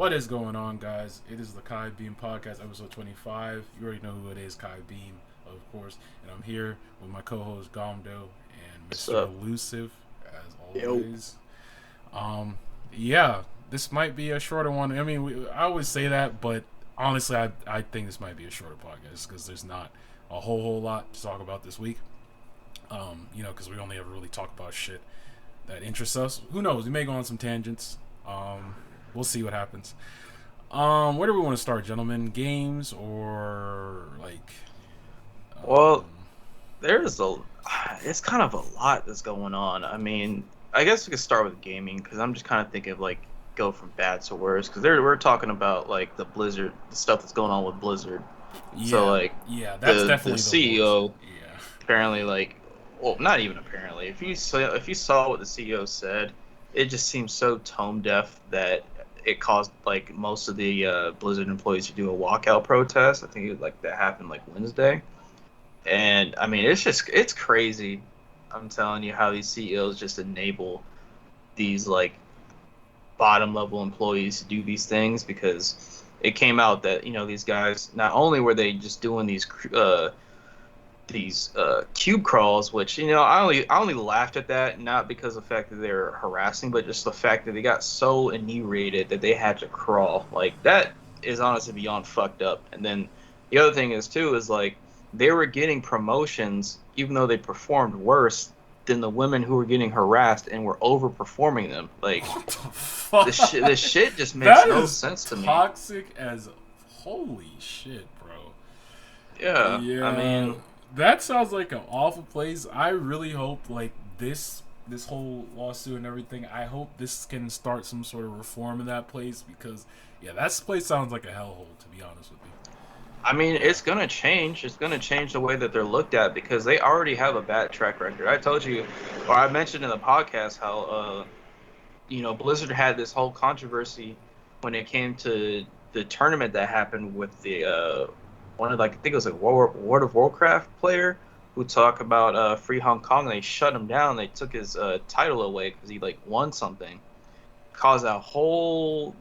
What is going on, guys? It is the Kai Beam Podcast, episode 25. You already know who it is, Kai Beam, of course. And I'm here with my co-host Gomdo and What's Mr. up? Elusive, as Yo. always. Um, yeah, this might be a shorter one. I mean, I always say that, but honestly, I think this might be a shorter podcast because there's not a whole lot to talk about this week. Because we only ever really talk about shit that interests us. Who knows? We may go on some tangents. We'll see what happens. Where do we want to start, gentlemen? Games or like? Well, Um, there's a, it's kind of a lot that's going on. I mean, I guess we could start with gaming because I'm just kind of thinking of like go from bad to worse because we're talking about like the Blizzard, the stuff that's going on with Blizzard. So yeah, like yeah, that's the definitely the worst. CEO Yeah. apparently like, well, not even apparently. If you saw what the CEO said, it just seems so tone deaf that it caused like most of the Blizzard employees to do a walkout protest. I think that happened like Wednesday. And I mean, it's crazy. I'm telling you how these CEOs just enable these like bottom level employees to do these things because it came out that these guys not only were they just doing these cube crawls, which I only laughed at that not because of the fact that they're harassing, but just the fact that they got so inebriated that they had to crawl. Like that is honestly beyond fucked up. And then the other thing is too is like they were getting promotions even though they performed worse than the women who were getting harassed and were overperforming them. Like What the this fuck? shit just makes That no is sense to me. toxic as holy shit, bro. Yeah, I Yeah, mean, that sounds like an awful place. I really hope like this whole lawsuit and everything. I hope this can start some sort of reform in that place because yeah, that place sounds like a hellhole to be honest with you. it's gonna change. It's gonna change the way that they're looked at because they already have a bad track record. I told you, or I mentioned in the podcast how Blizzard had this whole controversy when it came to the tournament that happened with the one of like I think it was like World of Warcraft player who talked about free Hong Kong. They shut him down. They took his title away because he like won something, caused a whole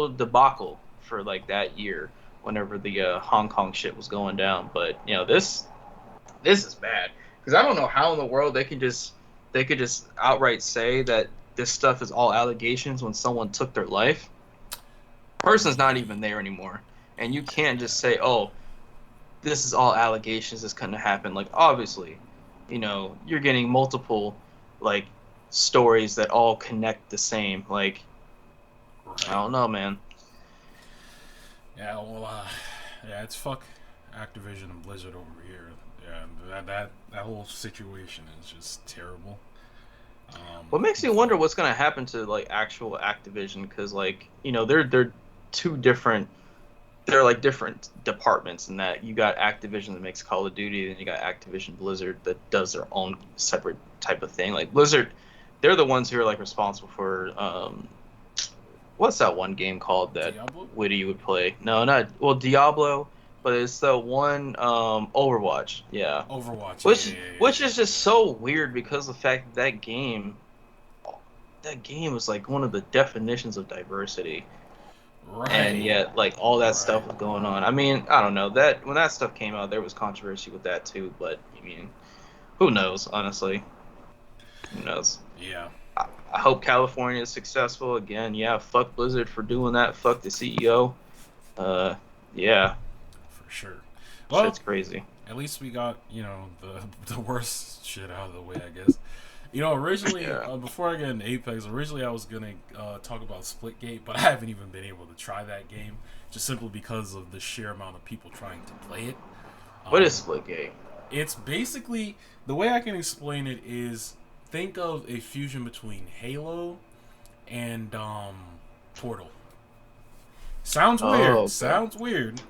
debacle for like that year whenever the Hong Kong shit was going down. But this is bad because I don't know how in the world they could just outright say that this stuff is all allegations when someone took their life. Person's not even there anymore, and you can't just say, "Oh, this is all allegations. This couldn't happen." Like obviously, you're getting multiple like stories that all connect the same. Like I Right. don't know, man. Yeah. Well. Yeah. It's fuck Activision and Blizzard over here. Yeah. That whole situation is just terrible. What makes me wonder what's gonna happen to like actual Activision? Because like they're two different. They're like different departments in that you got Activision that makes Call of Duty, and you got Activision Blizzard that does their own separate type of thing. Like Blizzard, they're the ones who are like responsible for what's that one game called that Diablo. Witty would play? No, not well Diablo, but it's the one Overwatch. Yeah, Overwatch. Yeah. which Yeah. Yeah. which Yeah. is just so weird because of the fact that that game was like one of the definitions of diversity, and Right. yet like all that Right. stuff was going on. I mean, I don't know that when that stuff came out, there was controversy with that too. But I mean, who knows? Honestly, who knows? Yeah. I hope California is successful again. Yeah, fuck Blizzard for doing that. Fuck the CEO. Uh, yeah, For sure. Well, shit's crazy. at least we got the worst shit out of the way, I guess. Originally, Yeah. before I get into Apex, originally I was gonna talk about Splitgate, but I haven't even been able to try that game just simply because of the sheer amount of people trying to play it. What is Um, Splitgate? it's basically the way I can explain it is think of a fusion between Halo and Portal. Sounds Oh, weird. okay. Sounds weird.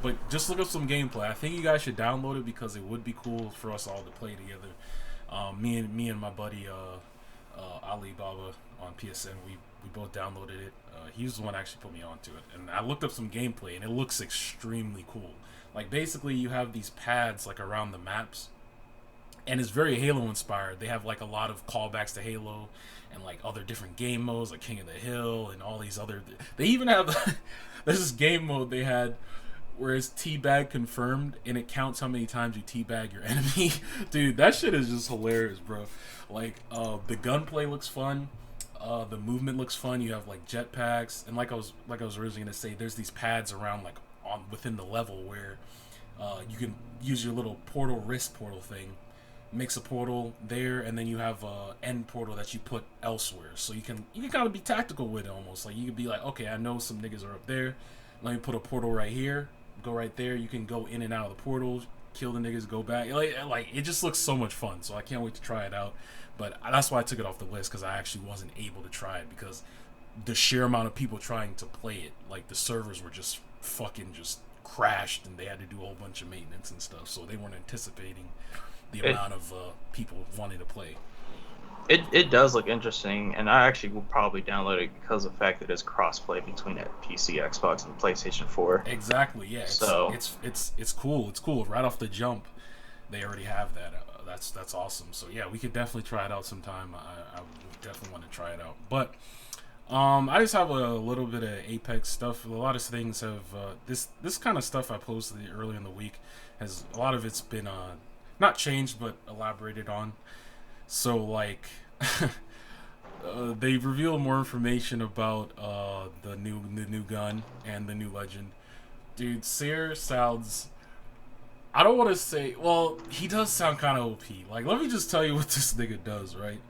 But just look up some gameplay. I think you guys should download it because it would be cool for us all to play together. Me and my buddy Ali Baba on PSN, we both downloaded it. He was the one that actually put me onto it, and I looked up some gameplay, and it looks extremely cool. Like basically, you have these pads like around the maps, and it's very Halo inspired. They have like a lot of callbacks to Halo and like other different game modes like King of the Hill and all these other. They even have there's this game mode they had where it's teabag confirmed and it counts how many times you teabag your enemy. Dude, that shit is just hilarious, bro. Like the gunplay looks fun. The movement looks fun. You have like jetpacks, and like I was originally gonna say, there's these pads around like on within the level where you can use your little portal wrist portal thing, mix a portal there, and then you have a end portal that you put elsewhere. So you can kind of be tactical with it almost. Like you could be like, okay, I know some niggas are up there. Let me put a portal right here. Go right there. You can go in and out of the portals, kill the niggas, go back. Like it just looks so much fun. So I can't wait to try it out. But that's why I took it off the list, because I actually wasn't able to try it because the sheer amount of people trying to play it, like the servers were just fucking just crashed, and they had to do a whole bunch of maintenance and stuff. So they weren't anticipating the amount of people wanting to play. It does look interesting, and I actually will probably download it because of the fact that it's crossplay between PC, Xbox, and PlayStation 4. Exactly, yeah. It's cool. It's cool. Right off the jump, they already have that. That's awesome. So yeah, we could definitely try it out sometime. I would definitely want to try it out. But I just have a little bit of Apex stuff. A lot of things have this kind of stuff I posted earlier in the week has a lot of it's been not changed but elaborated on. So like they've revealed more information about the new gun and the new legend. Dude, Seer sounds, I don't want to say, well, he does sound kind of OP. Like, let me just tell you what this nigga does, right?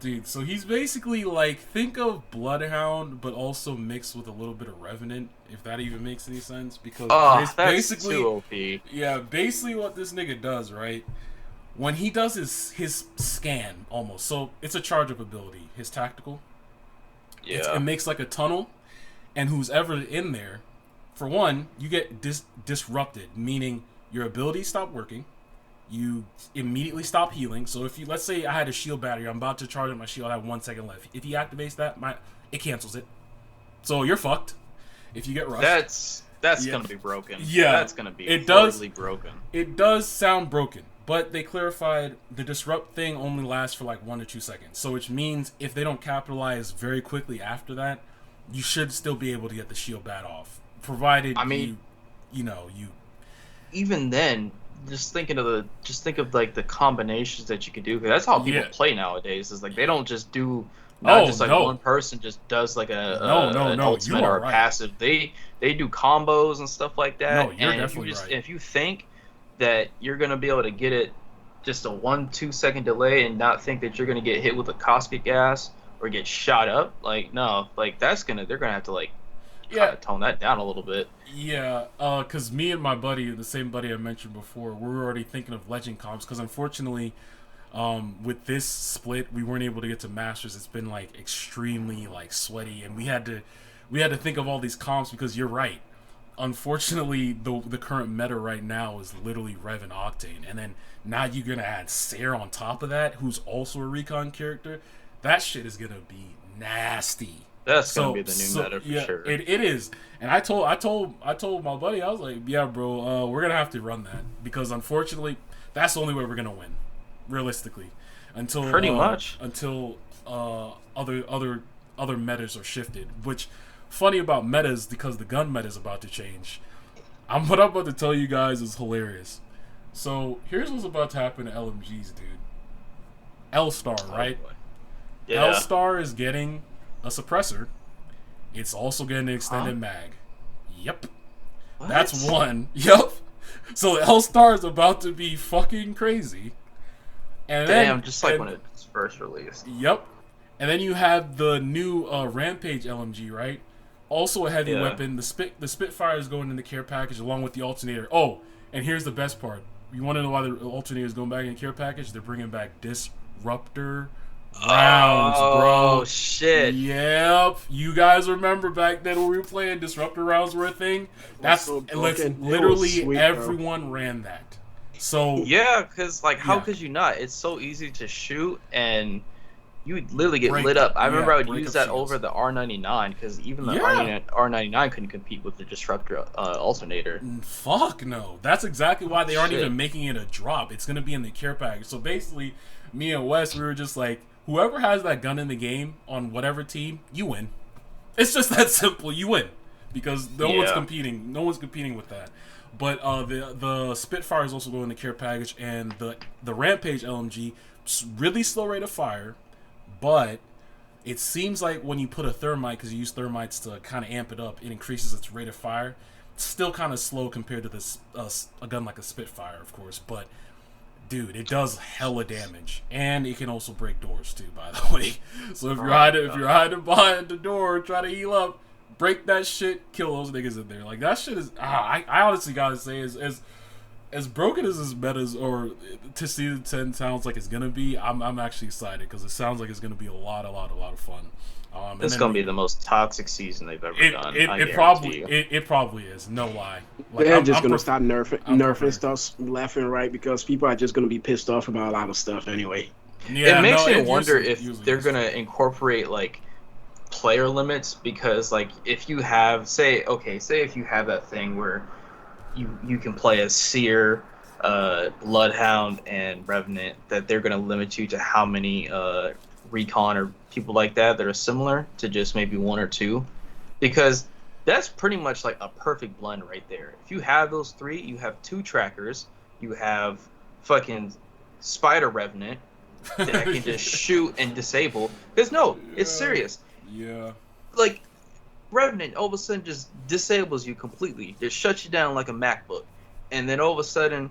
Dude, so he's basically like, think of Bloodhound, but also mixed with a little bit of Revenant, if that even makes any sense. Because that's basically, too OP. Yeah, basically what this nigga does, right? When he does his scan, almost, so it's a charge-up ability, his tactical. Yeah. It makes like a tunnel, and who's ever in there, for one, you get disrupted, meaning your abilities stop working. You immediately stop healing. So if you, let's say I had a shield battery, I'm about to charge up my shield, I have 1 second left. If he activates that, it cancels it. So you're fucked. If you get rushed, that's gonna be broken. Yeah, that's gonna be horribly broken. It does sound broken, but they clarified the disrupt thing only lasts for like 1 to 2 seconds. So which means if they don't capitalize very quickly after that, you should still be able to get the shield bat off, provided you. Even then, just think of like the combinations that you can do. Cause that's how people play nowadays. Is like they don't just do one person just does like an ultimate or a passive. They do combos and stuff like that. No, you're definitely right. If you think that you're gonna be able to get it just a 1-2 second delay and not think that you're gonna get hit with a caustic gas or get shot up, like no, like they're gonna have to like kind of tone that down a little bit. Yeah, because me and my buddy, the same buddy I mentioned before, we were already thinking of legend comps, because unfortunately, with this split, we weren't able to get to Masters. It's been like extremely like sweaty, and we had to think of all these comps, because you're right. Unfortunately, the current meta right now is literally Rev and Octane, and then now you're gonna add Sarah on top of that, who's also a recon character. That shit is gonna be nasty. That's gonna be the new meta for sure. It is, and I told my buddy, I was like, yeah, bro, we're gonna have to run that, because unfortunately, that's the only way we're gonna win, realistically, until other metas are shifted. Which, funny about metas, because the gun meta is about to change. What I'm about to tell you guys is hilarious. So here's what's about to happen to LMGs, dude. L-Star, right? Yeah. L-Star is getting a suppressor. It's also getting an extended mag. Yep. What? That's one. Yep. So L-Star is about to be fucking crazy. And when it's first released. Yep. And then you have the new Rampage LMG, right? Also a heavy weapon. The Spitfire is going in the care package along with the alternator. Oh, and here's the best part. You want to know why the alternator is going back in the care package? They're bringing back Disruptor rounds, bro. Oh shit. Yep. You guys remember back then when we were playing Disruptor rounds were a thing? That's so literally sweet, everyone ran that. So yeah, because like how could you not? It's so easy to shoot, and you would literally get Break, lit up. I remember I would break use up that shields. over the R99 because even the Yeah. R99 couldn't compete with the Disruptor alternator. Fuck no. That's exactly why they aren't Shit. even making it a drop. It's gonna be in the care package. So basically, me and Wes, we were just like, whoever has that gun in the game on whatever team, you win. It's just that simple. You win because no one's Yeah. competing. No one's competing with that. But the Spitfire is also going in the care package, and the Rampage LMG, really slow rate of fire, but it seems like when you put a thermite, because you use thermites to kind of amp it up, it increases its rate of fire. It's still kind of slow compared to this a gun like a Spitfire, of course, but dude, it does hella damage, and it can also break doors too. By the way, so if you're hiding behind the door, try to heal up, break that shit, kill those niggas in there. Like that shit is. I honestly gotta say, as broken as this meta or to season 10 sounds like it's gonna be, I'm actually excited because it sounds like it's gonna be a lot of fun. It's gonna be the most toxic season they've ever done. It probably is. No lie. Like, They're just gonna stop nerfing stuff left and right because people are just gonna be pissed off about a lot of stuff anyway. Yeah, it makes me wonder if they're gonna incorporate like player limits because like if you have say if you have that thing where you can play as Seer, Bloodhound, and Revenant, that they're gonna limit you to how many recon or people like that are similar to just maybe one or two, because that's pretty much like a perfect blend right there. If you have those three, you have two trackers, you have fucking Spider Revenant that can just shoot and disable. Because it's serious. Yeah. Like Revenant all of a sudden just disables you completely. It shuts you down like a MacBook. And then all of a sudden,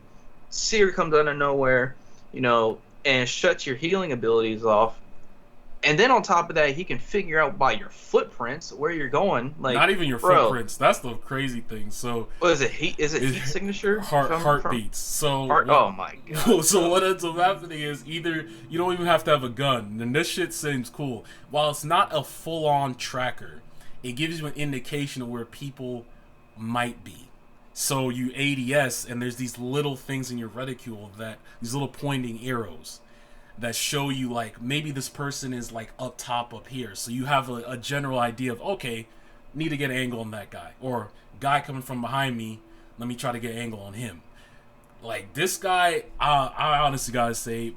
Seer comes out of nowhere, and shuts your healing abilities off. And then on top of that, he can figure out by your footprints where you're going. Like not even your footprints. That's the crazy thing. So what is it? Heat signature? Heartbeats. So oh my god. So what ends up happening is either you don't even have to have a gun, and this shit seems cool. While it's not a full-on tracker, it gives you an indication of where people might be. So you ADS, and there's these little things in your reticule these little pointing arrows that show you like maybe this person is like up top up here, so you have a general idea of okay, need to get an angle on that guy, or guy coming from behind me, let me try to get an angle on him. Like this guy, I honestly gotta say,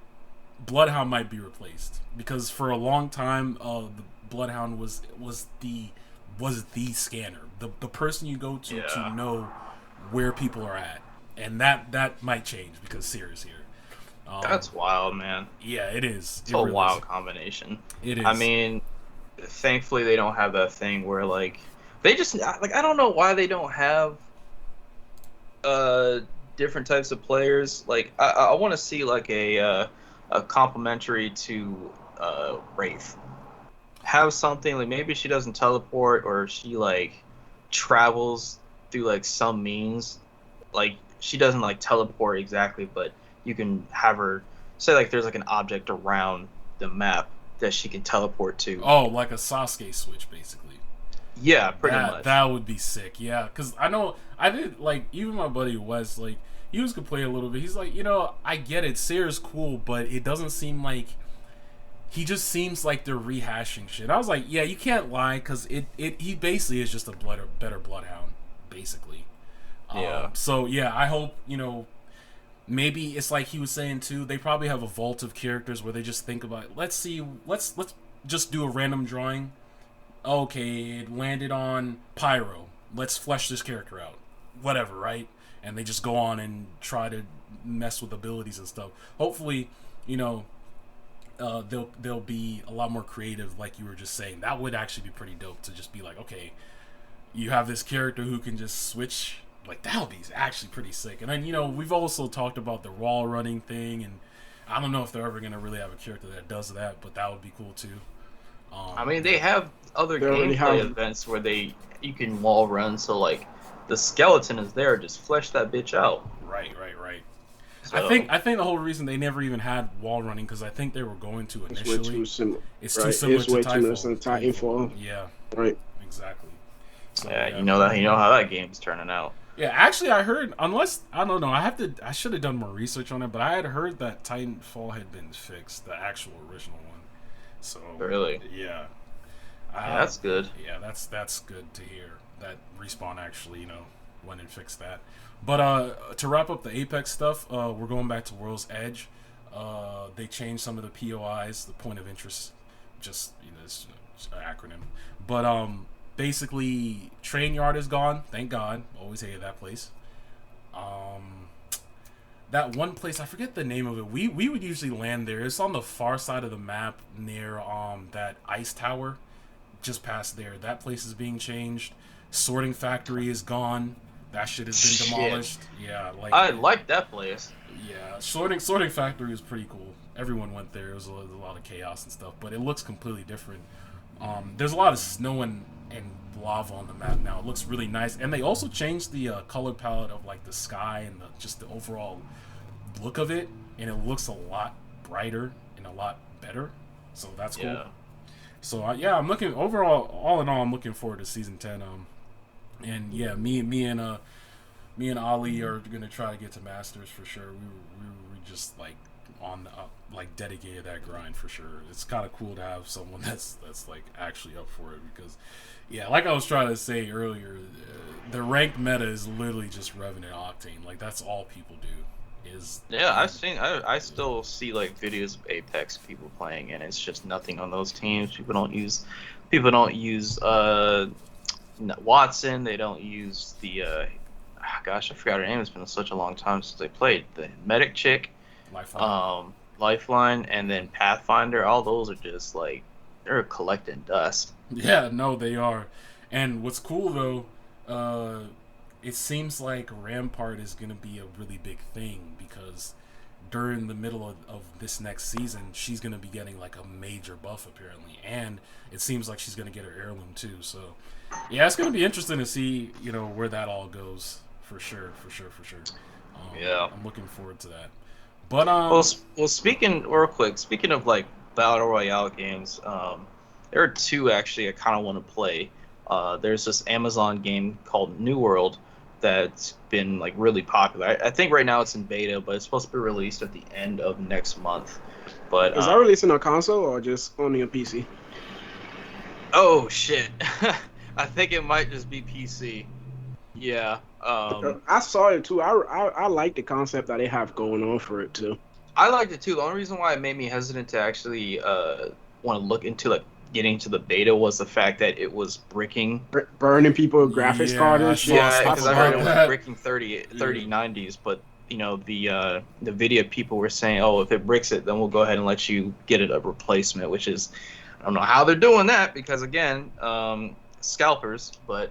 Bloodhound might be replaced because for a long time, the Bloodhound was the scanner, the person you go to know where people are at, and that might change because Seer's here. That's wild, man. Yeah, it is. It's a wild combination. It is. I mean, thankfully they don't have that thing where like they just like I don't know why they don't have different types of players. Like I want to see like a complementary to Wraith. Have something like maybe she doesn't teleport or she like travels through like some means. Like she doesn't like teleport exactly, but you can have her say like there's like an object around the map that she can teleport to. Oh, like a Sasuke switch, basically. Yeah, pretty much. That would be sick. Yeah, because I know I did like even my buddy Wes, like he was complaining a little bit. He's like, I get it, Seer's cool, but it doesn't seem like he just seems like they're rehashing shit. I was like, yeah, you can't lie, because he basically is just a better Bloodhound, basically. Yeah. So yeah, I hope maybe it's like he was saying too. They probably have a vault of characters where they just think about, let's just do a random drawing. Okay, it landed on Pyro. Let's flesh this character out. Whatever, right? And they just go on and try to mess with abilities and stuff. Hopefully, they'll be a lot more creative, like you were just saying. That would actually be pretty dope to just be like, okay, you have this character who can just switch. Like, that would be actually pretty sick. And then, we've also talked about the wall running thing, and I don't know if they're ever going to really have a character that does that, but that would be cool too. I mean, they have other gameplay events where you can wall run, so like the skeleton is there, just flesh that bitch out. Right. So, I think the whole reason they never even had wall running, because I think they were going to initially. It's way too similar. It's too similar to Titanfall. Yeah. Right. Exactly. So, yeah, you know how that game's turning out. Yeah, actually, I heard, unless, I don't know, I should have done more research on it, but I had heard that Titanfall had been fixed, the actual original one. So Really? yeah, Yeah, that's good. yeah, that's good to hear that Respawn actually went and fixed that. But to wrap up the Apex stuff, we're going back to World's Edge. They changed some of the POIs, the point of interest, just it's an acronym. But basically, Train Yard is gone. Thank God. Always hated that place. That one place, I forget the name of it. We would usually land there. It's on the far side of the map near that ice tower, just past there. That place is being changed. Sorting Factory is gone. That shit has been demolished. Yeah, I like that place. Yeah, Sorting Factory is pretty cool. Everyone went there. It was a lot of chaos and stuff, but it looks completely different. There's a lot of snow and lava on the map now. It looks really nice, and they also changed the color palette of like the sky and just the overall look of it, and it looks a lot brighter and a lot better. So that's cool. Yeah. So yeah, I'm looking overall. All in all, I'm looking forward to season 10. And yeah, me and Ali are gonna try to get to Masters for sure. We just like on like dedicated that grind for sure. It's kind of cool to have someone that's like actually up for it because, yeah, like I was trying to say earlier, the ranked meta is literally just Revenant Octane. Like that's all people do. I still see like videos of Apex people playing, and it's just nothing on those teams. People don't use Watson. They don't use the gosh, I forgot her name. It's been such a long time since they played. The medic chick, Lifeline, and then Pathfinder. All those are just like they're collecting dust. Yeah, no, they are. And what's cool though, it seems like Rampart is gonna be a really big thing because during the middle of this next season, she's gonna be getting like a major buff apparently, and it seems like she's gonna get her heirloom too. So yeah, it's gonna be interesting to see where that all goes. For sure. Yeah, I'm looking forward to that. But well, speaking of like battle royale games, there are two actually I kind of want to play. There's this Amazon game called New World that's been like really popular. I think right now it's in beta, but it's supposed to be released at the end of next month. But is that releasing on console or just only a PC? Oh shit, I think it might just be PC. Yeah. I saw it too. I like the concept that they have going on for it too. I liked it too. The only reason why it made me hesitant to actually want to look into like getting to the beta was the fact that it was bricking, burning people with graphics cards and shit. Yeah, because I heard it was bricking 3090s, but the video people were saying, oh, if it bricks it, then we'll go ahead and let you get it a replacement, which is I don't know how they're doing that because again, scalpers, but.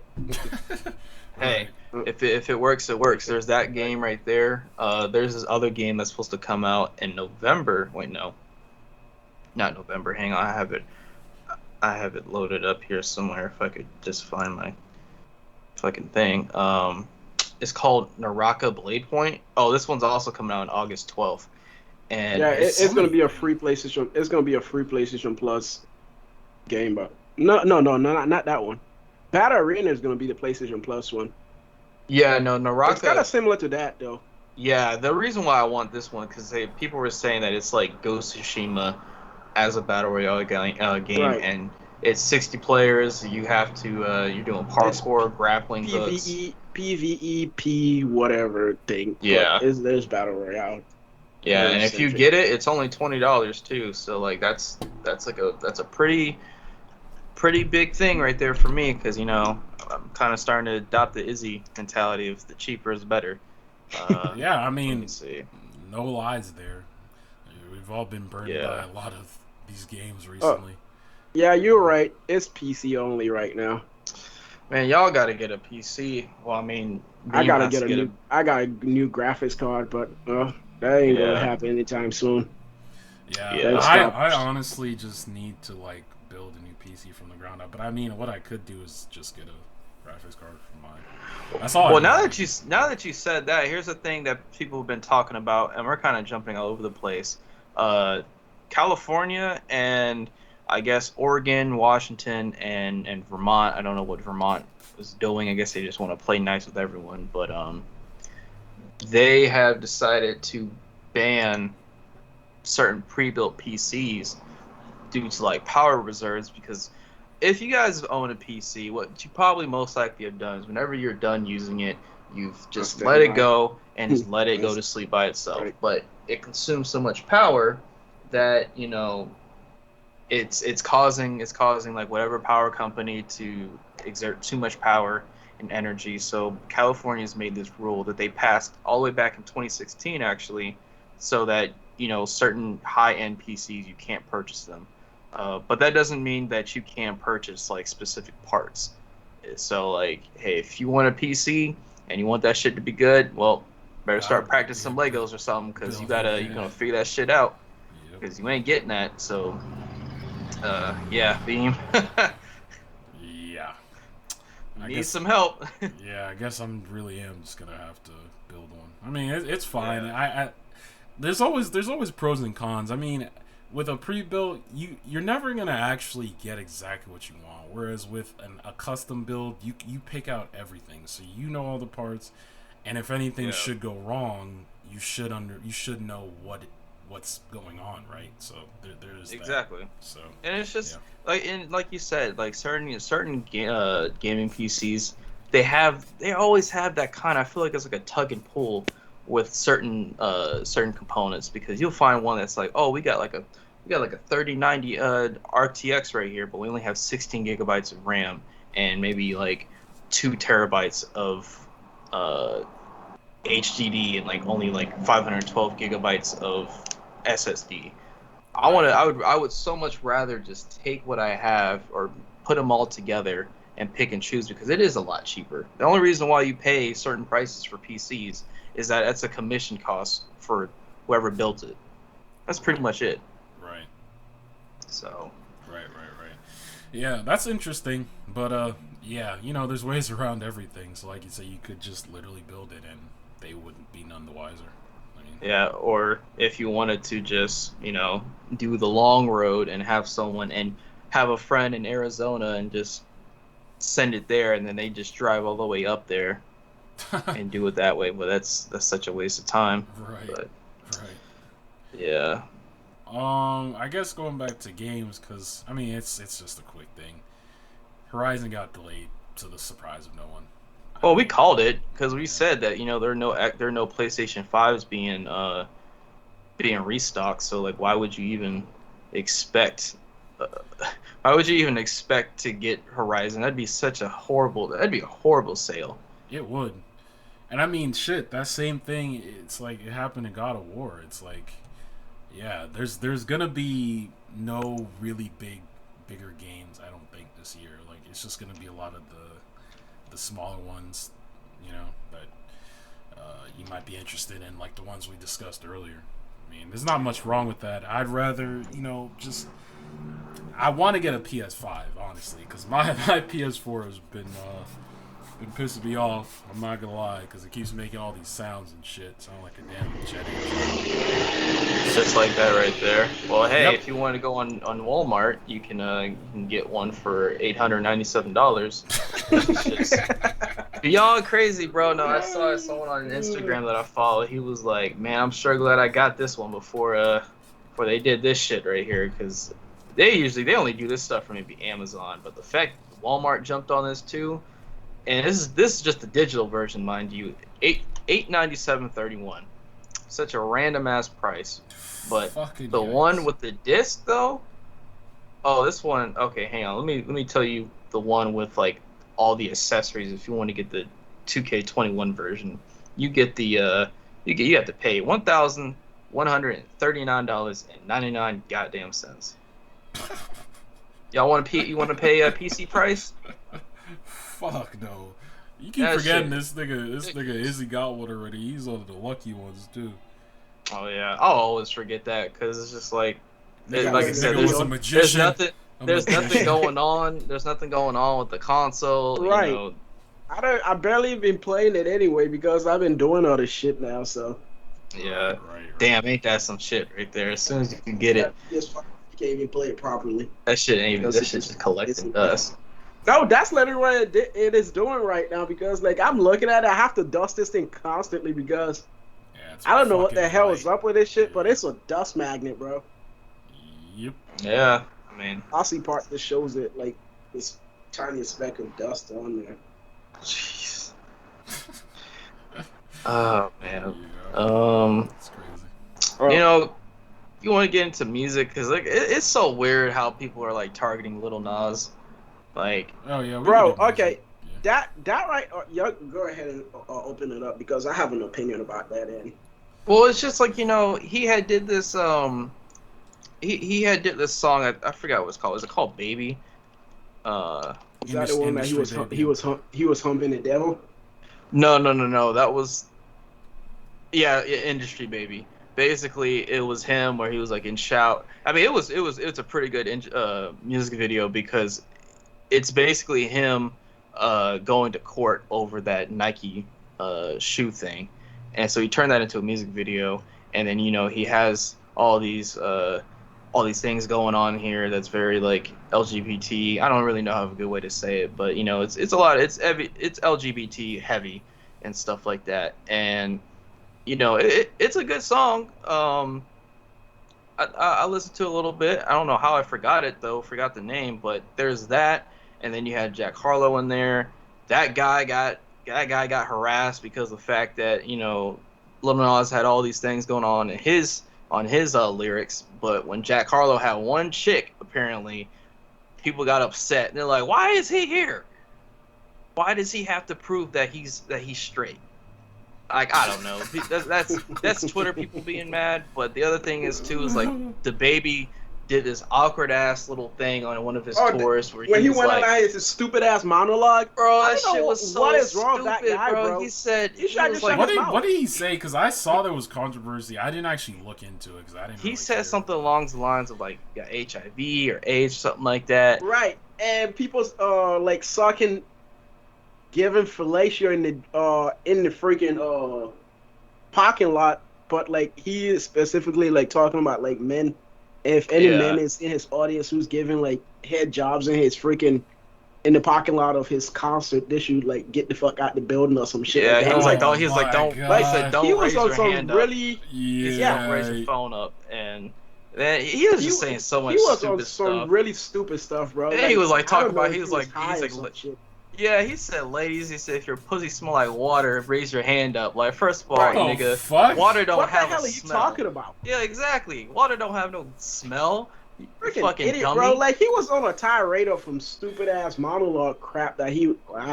Hey, if it works, it works. There's that game right there. There's this other game that's supposed to come out in November. Wait, no, not November. Hang on, I have it loaded up here somewhere. If I could just find my fucking thing. It's called Naraka Blade Point. Oh, this one's also coming out on August 12th. And yeah, it's gonna be a free PlayStation. It's gonna be a free PlayStation Plus game, but no, not that one. Battle Arena is going to be the PlayStation Plus one. Yeah, no, Naraka. It's kind of similar to that, though. Yeah, the reason why I want this one because people were saying that it's like Ghost of Tsushima as a battle royale game, right. And it's 60 players. You have to you're doing parkour, grappling hooks, PvE, whatever thing. Yeah, there's battle royale. Yeah, and if you get it, it's only $20 too. So like that's a pretty big thing right there for me because I'm kind of starting to adopt the Izzy mentality of the cheaper is better. Yeah, I mean, no lies there. We've all been burned by a lot of these games recently. Yeah, you're right. It's PC only right now. Man, y'all got to get a PC. Well, I mean, I got a new graphics card, but that ain't gonna happen anytime soon. Yeah. I honestly just need to like build a new PC from the ground up. But I mean, what I could do is just get a graphics card for mine. That's all. Well, now that you said that, here's the thing that people have been talking about, and we're kind of jumping all over the place. California and I guess Oregon, Washington, and Vermont. I don't know what Vermont is doing. I guess they just want to play nice with everyone. But they have decided to ban certain pre-built PCs due to like power reserves. Because if you guys own a PC, what you probably most likely have done is whenever you're done using it, you've just let it go and just let it go to sleep by itself. Right. But it consumes so much power that it's causing like whatever power company to exert too much power and energy. So California's made this rule that they passed all the way back in 2016 actually, so that certain high-end PCs you can't purchase them. But that doesn't mean that you can't purchase like specific parts. So like, hey, if you want a PC and you want that shit to be good, well, better start practicing some Legos or something, because you're gonna figure that shit out, because you ain't getting that. So yeah, Beam. Yeah. Need some help. Yeah, I guess I'm just gonna have to build one. I mean, it's fine. Yeah. There's always pros and cons. I mean, with a pre-built, you're never gonna actually get exactly what you want. Whereas with a custom build, you pick out everything, so you know all the parts, and if anything should go wrong, you should know what's going on, right? So there's exactly. That. So and it's just like you said, like certain gaming PCs, they always have that kind of, I feel like it's like a tug and pull with certain components, because you'll find one that's like, oh, we got like a 3090 RTX right here, but we only have 16 gigabytes of RAM and maybe like 2 terabytes of HDD and like only like 512 gigabytes of SSD. I would so much rather just take what I have or put them all together and pick and choose, because it is a lot cheaper. The only reason why you pay certain prices for PCs is that that's a commission cost for whoever built it. That's pretty much it. Right. So. Right. Yeah, that's interesting. But yeah, there's ways around everything. So like you say, you could just literally build it and they wouldn't be none the wiser. Yeah, or if you wanted to just, do the long road and have someone and have a friend in Arizona and just send it there, and then they just drive all the way up there and do it that way. But that's such a waste of time. Right. But, right. Yeah. I guess going back to games, because I mean it's just a quick thing. Horizon got delayed to the surprise of no one. Well, we called it because we said that there are no PlayStation 5s being restocked. So like, why would you even expect? Why would you even expect to get Horizon? That'd be a horrible sale. It would, and I mean, shit. That same thing. It's like it happened in God of War. It's like, yeah, there's gonna be no really bigger games. I don't think this year. Like it's just gonna be a lot of the smaller ones, that you might be interested in, like the ones we discussed earlier. I mean, there's not much wrong with that. I'd rather, I want to get a PS5, honestly, because my PS4 has been pissing me off. I'm not gonna lie, because it keeps making all these sounds and shit. Sound like a damn jet engine. Just like that right there. Well, hey, If you want to go on Walmart, you can get one for $897. Beyond crazy, bro. No, I saw someone on Instagram that I follow. He was like, "Man, I'm sure glad I got this one before they did this shit right here, because they only do this stuff for maybe Amazon, but the fact that Walmart jumped on this too, and this is just the digital version, mind you, $897.31. Such a random ass price, but Fucking the yikes. one with the disc though. Oh, this one. Okay, hang on. Let me tell you the one with like all the accessories. If you want to get the 2K21 version, you get the you have to pay $1,139.99 goddamn cents. Y'all want to pay? You want to pay a PC price? Fuck no. You keep forgetting this nigga Izzy got one already. He's one of the lucky ones too. Oh yeah, I'll always forget that because it's just like I said, was a magician. There's nothing going on. There's nothing going on with the console. Right. I barely been playing it anyway because I've been doing all this shit now. So. Yeah. Right. Damn, ain't that some shit right there? As soon as you can get it, you can't even play it properly. That shit ain't even. That shit's just collecting dust. No, that's literally what it is doing right now, because like I'm looking at it, I have to dust this thing constantly because I don't know what the hell is up with this shit, but it's a dust magnet, bro. Yep. Yeah, mean, Aussie part that shows it like this tiny speck of dust on there. jeez. Oh man. It's crazy. You know, you want to get into music because like it's so weird how people are like targeting Lil Nas. Like, Oh yeah, we Bro, can do okay, music. Yeah. that right. Y'all go ahead and open it up because I have an opinion about that. And well, it's just like he had did this he had did this song. I forgot what it's called. Is it called Baby? is that the one that Industry Baby. he was humping the devil? No. That was Industry Baby. Basically, it was him where he was like in shout. I mean, it's a pretty good music video because it's basically him going to court over that Nike shoe thing, and so he turned that into a music video, and then he has all these things going on here that's very like LGBT. I don't really know how a good way to say it, but it's a lot. It's LGBT heavy and stuff like that, and it's a good song. I listened to it a little bit. I don't know how I forgot it though. Forgot the name, but there's that. And then you had Jack Harlow in there. That guy got harassed because of the fact that Lil Nas had all these things going on in his lyrics. But when Jack Harlow had one chick, apparently, people got upset. And they're like, "Why is he here? Why does he have to prove that he's straight?" Like, I don't know. That's Twitter people being mad. But the other thing is too is like the Baby did this awkward ass little thing on one of his tours where when he went like, out his stupid ass monologue. Bro, that shit was so what is wrong with stupid, that guy, bro? He said he was like, what did he say? Because I saw there was controversy. I didn't actually look into it because I didn't. He really said care. something along the lines of like got HIV or AIDS or something like that. Right, and people like sucking, giving fellatio in the freaking parking lot, but like he is specifically like talking about like men. If any man is in his audience who's giving like head jobs in his freaking in the parking lot of his concert, they should like get the fuck out the building or some shit. Yeah, like he that. was like, Oh don't. He was like, don't. my He said, don't he was raise on your some hand really up. He said, don't raise your phone up, and then he was just saying so much he was stupid on some stuff. really stupid stuff, bro. And he was like I don't talking know about. if He was like, high he's or like, some shit. yeah, he said, ladies, he said, if your pussy smell like water, raise your hand up. Like, first of all, Right. nigga, Fuck? water don't What the have hell a are you smell. talking about? Yeah, exactly. Water don't have no smell. You Freaking fucking idiot, dummy. bro. Like he was on a tirade of some stupid ass monologue crap that I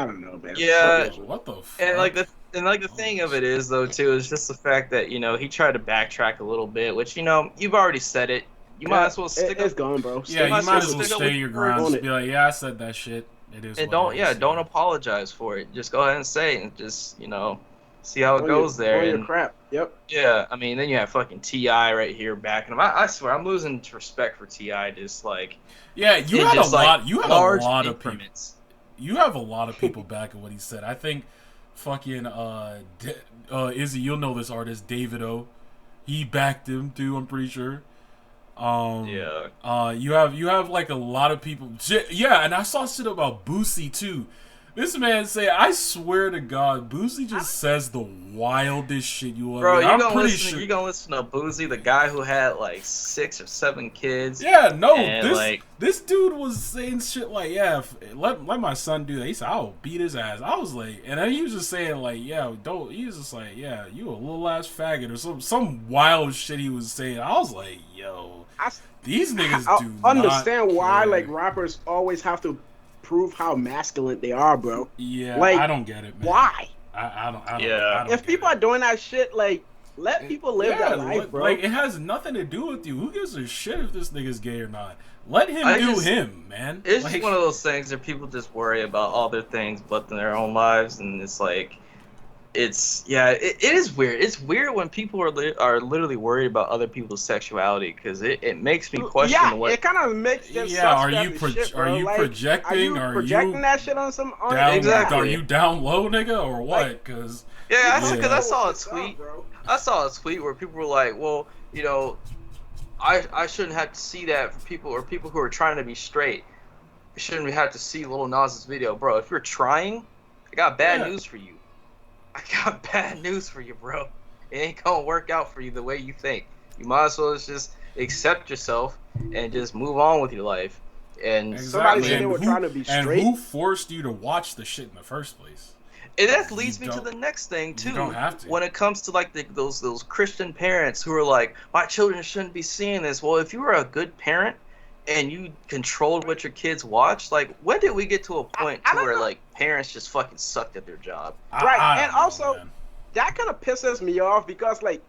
don't know, man. Yeah. Fuck that shit. What the fuck? And the thing of it is though too is just the fact that he tried to backtrack a little bit, which you've already said it. You might as well stick It's up gone, bro. Yeah, you might as well stick up stay with your your words grounds. on it. Be like, yeah, I said that shit. It is. and what it is. don't apologize for it. Just go ahead and say it and just see how it goes there. Your And crap. Yep. yeah, I mean, then you have fucking T.I. right here backing him. I swear, I'm losing respect for T.I. Just like Yeah, you in had a just, like, lot. You had a large lot of people. increments. You have a lot of people backing what he said. I think fucking Izzy, you'll know this artist, David O. He backed him too, I'm pretty sure. Yeah. You have like a lot of people. Yeah, and I saw shit about Boosie too. This man say, I swear to God, Boosie just says the wildest shit you want. Bro, I'm pretty sure. you're gonna listen to Boosie, the guy who had like 6 or 7 kids. Yeah, no, and, this dude was saying shit like, yeah, let my son do that. He said, I'll beat his ass. I was like, and then he was just saying like, yeah, don't. He was just like, yeah, you a little ass faggot or some wild shit he was saying. I was like, yo, these niggas do not understand why care. like rappers always have to prove how masculine they are, bro. Yeah, like, I don't get it, man. Why? I don't. Yeah. I don't If get people it. are doing that shit, like let people live their life, bro. Like it has nothing to do with you. Who gives a shit if this nigga's gay or not? Let him him, man. It's like, just one of those things where people just worry about all their things but their own lives, and it's like, it is weird. It's weird when people are literally worried about other people's sexuality because it makes me question it kind of makes them are you shit, bro. are you like, projecting? Are you projecting that shit on some down, exactly. Are you down low, nigga, or what? Because I saw a tweet. I saw a tweet where people were like, well, I shouldn't have to see that for people who are trying to be straight. You shouldn't have to see Lil Nas's video, bro. If you're trying, I got bad news for you. I got bad news for you, bro. It ain't gonna work out for you the way you think. You might as well just accept yourself and just move on with your life. And Somebody Exactly. said they were trying to be straight. And who forced you to watch the shit in the first place? And that leads me to the next thing too. You don't have to. When it comes to like those Christian parents who are like, my children shouldn't be seeing this. Well, if you were a good parent and you controlled what your kids watch, like when did we get to a point where like parents just fucking sucked at their job? Right. And also that kind of pisses me off because like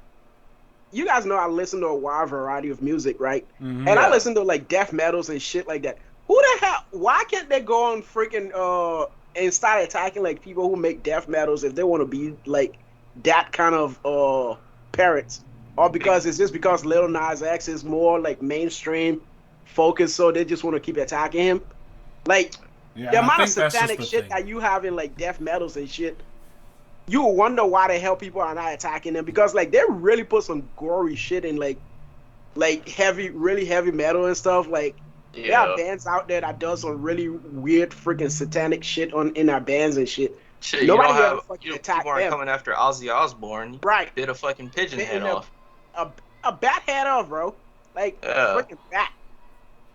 you guys know I listen to a wide variety of music, right? Mm-hmm. And I listen to like death metals and shit like that. Who the hell? Why can't they go on freaking and start attacking like people who make death metals if they want to be like that kind of parents? Or because it's just because Lil Nas X is more like mainstream focused, so they just want to keep attacking him? Like the amount of satanic shit that you have in like death metals and shit, you will wonder why the hell people are not attacking them, because like they really put some gory shit in like heavy, really heavy metal and stuff. Like there are bands out there that does some really weird freaking satanic shit in our bands and shit. Shit, nobody ever fucking attacked people aren't them. coming after Ozzy Osbourne. Right. Bit a fucking pigeon head off. A bat head off, bro. Like freaking bat.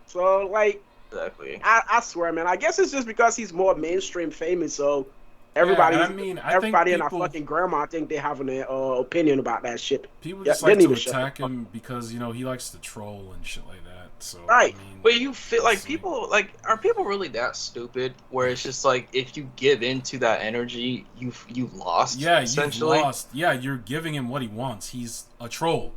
So like exactly. I swear, man. I guess it's just because he's more mainstream famous, so everybody, everybody and our fucking grandma think they have an opinion about that shit. People just like to attack him because he likes to troll and shit like that. So right. I mean, but you feel like people are people really that stupid? Where it's just like if you give into that energy, you lost. Yeah, essentially. You've lost. Yeah, you're giving him what he wants. He's a troll,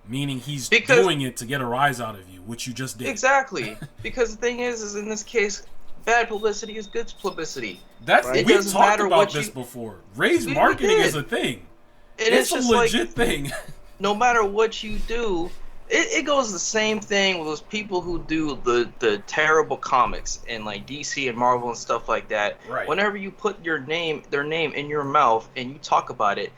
meaning he's doing it to get a rise out of you, which you just did. Exactly. Because the thing is in this case, bad publicity is good publicity. That's right. We've talked about this before. Raise marketing is a thing. It's a legit thing. No matter what you do, it goes the same thing with those people who do the terrible comics and like DC and Marvel and stuff like that. Right. Whenever you put their name in your mouth and you talk about it,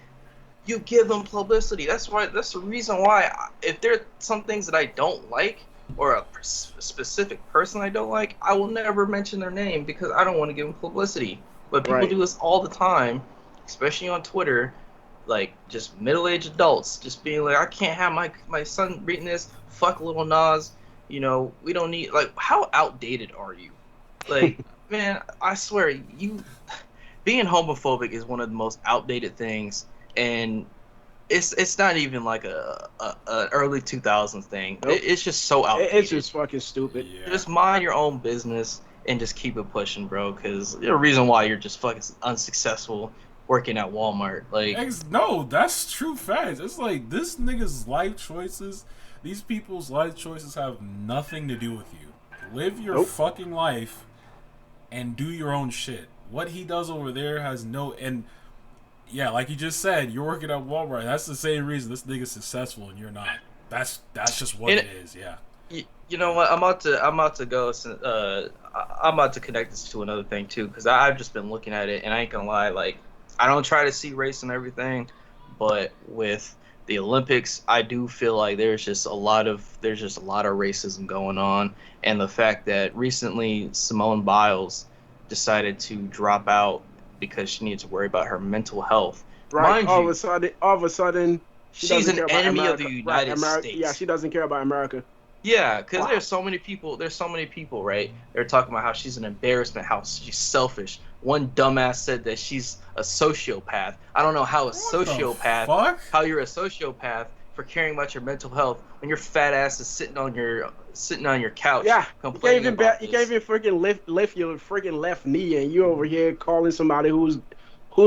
you give them publicity. That's the reason why if there are some things that I don't like, or a specific person I don't like, I will never mention their name because I don't want to give them publicity. But people do this all the time, especially on Twitter, like just middle-aged adults just being like, I can't have my son reading this, fuck Lil Nas, we don't need, like, how outdated are you? Like, man, I swear, being homophobic is one of the most outdated things, and it's not even like a early 2000s thing. Nope. It's just so outdated. It's just fucking stupid. Yeah. Just mind your own business and just keep it pushing, bro, because there's a reason why you're just fucking unsuccessful working at Walmart. Like, no, that's true facts. It's like this nigga's life choices, these people's life choices have nothing to do with you. Live your fucking life and do your own shit. What he does over there has no... And yeah, like you just said, you're working at Walmart. That's the same reason this nigga's successful and you're not. That's just what it is. Yeah. You know what? I'm about to go. I'm about to connect this to another thing too, because I've just been looking at it, and I ain't gonna lie. Like, I don't try to see race and everything, but with the Olympics, I do feel like there's just a lot of racism going on, and the fact that recently Simone Biles decided to drop out because she needs to worry about her mental health. Right. All of a sudden, she's an enemy of the United States. Yeah, she doesn't care about America. Yeah, because there's so many people, right? They're talking about how she's an embarrassment, how she's selfish. One dumbass said that she's a sociopath. I don't know how how you're a sociopath for caring about your mental health when your fat ass is sitting on your couch. Yeah, you can't even freaking lift your freaking left knee, and you over here calling somebody who's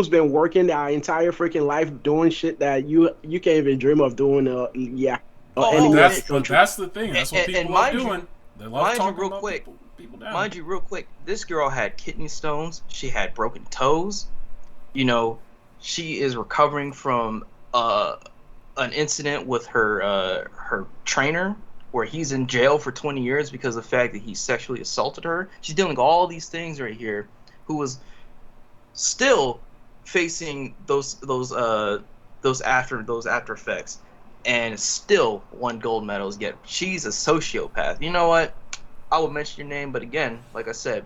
been working their entire freaking life doing shit that you can't even dream of doing. That's the thing. That's what people are doing. They love talking about people down. Mind you, real quick, this girl had kidney stones. She had broken toes. She is recovering from an incident with her trainer, where he's in jail for 20 years because of the fact that he sexually assaulted her. She's dealing with all these things right here. Who was still facing those after effects, and still won gold medals. Yet she's a sociopath. You know what? I will mention your name, but again, like I said,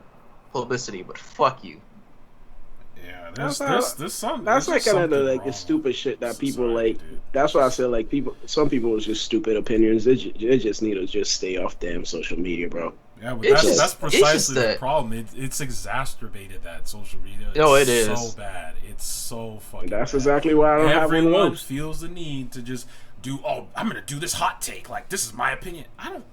publicity. But fuck you. Yeah, There's some. That's There's like just kind of the something like the wrong stupid shit with that people society, like. dude. That's why I said like some people with just stupid opinions. They just need to just stay off damn social media, bro. Yeah, but It's that's just it's just precisely the that. problem. It's exacerbated that social media. No, It's it so is. bad. It's so fucking That's bad. exactly why I don't have one of Everyone those. feels the need to just do. Oh, I'm gonna do this hot take. Like this is my opinion. I don't.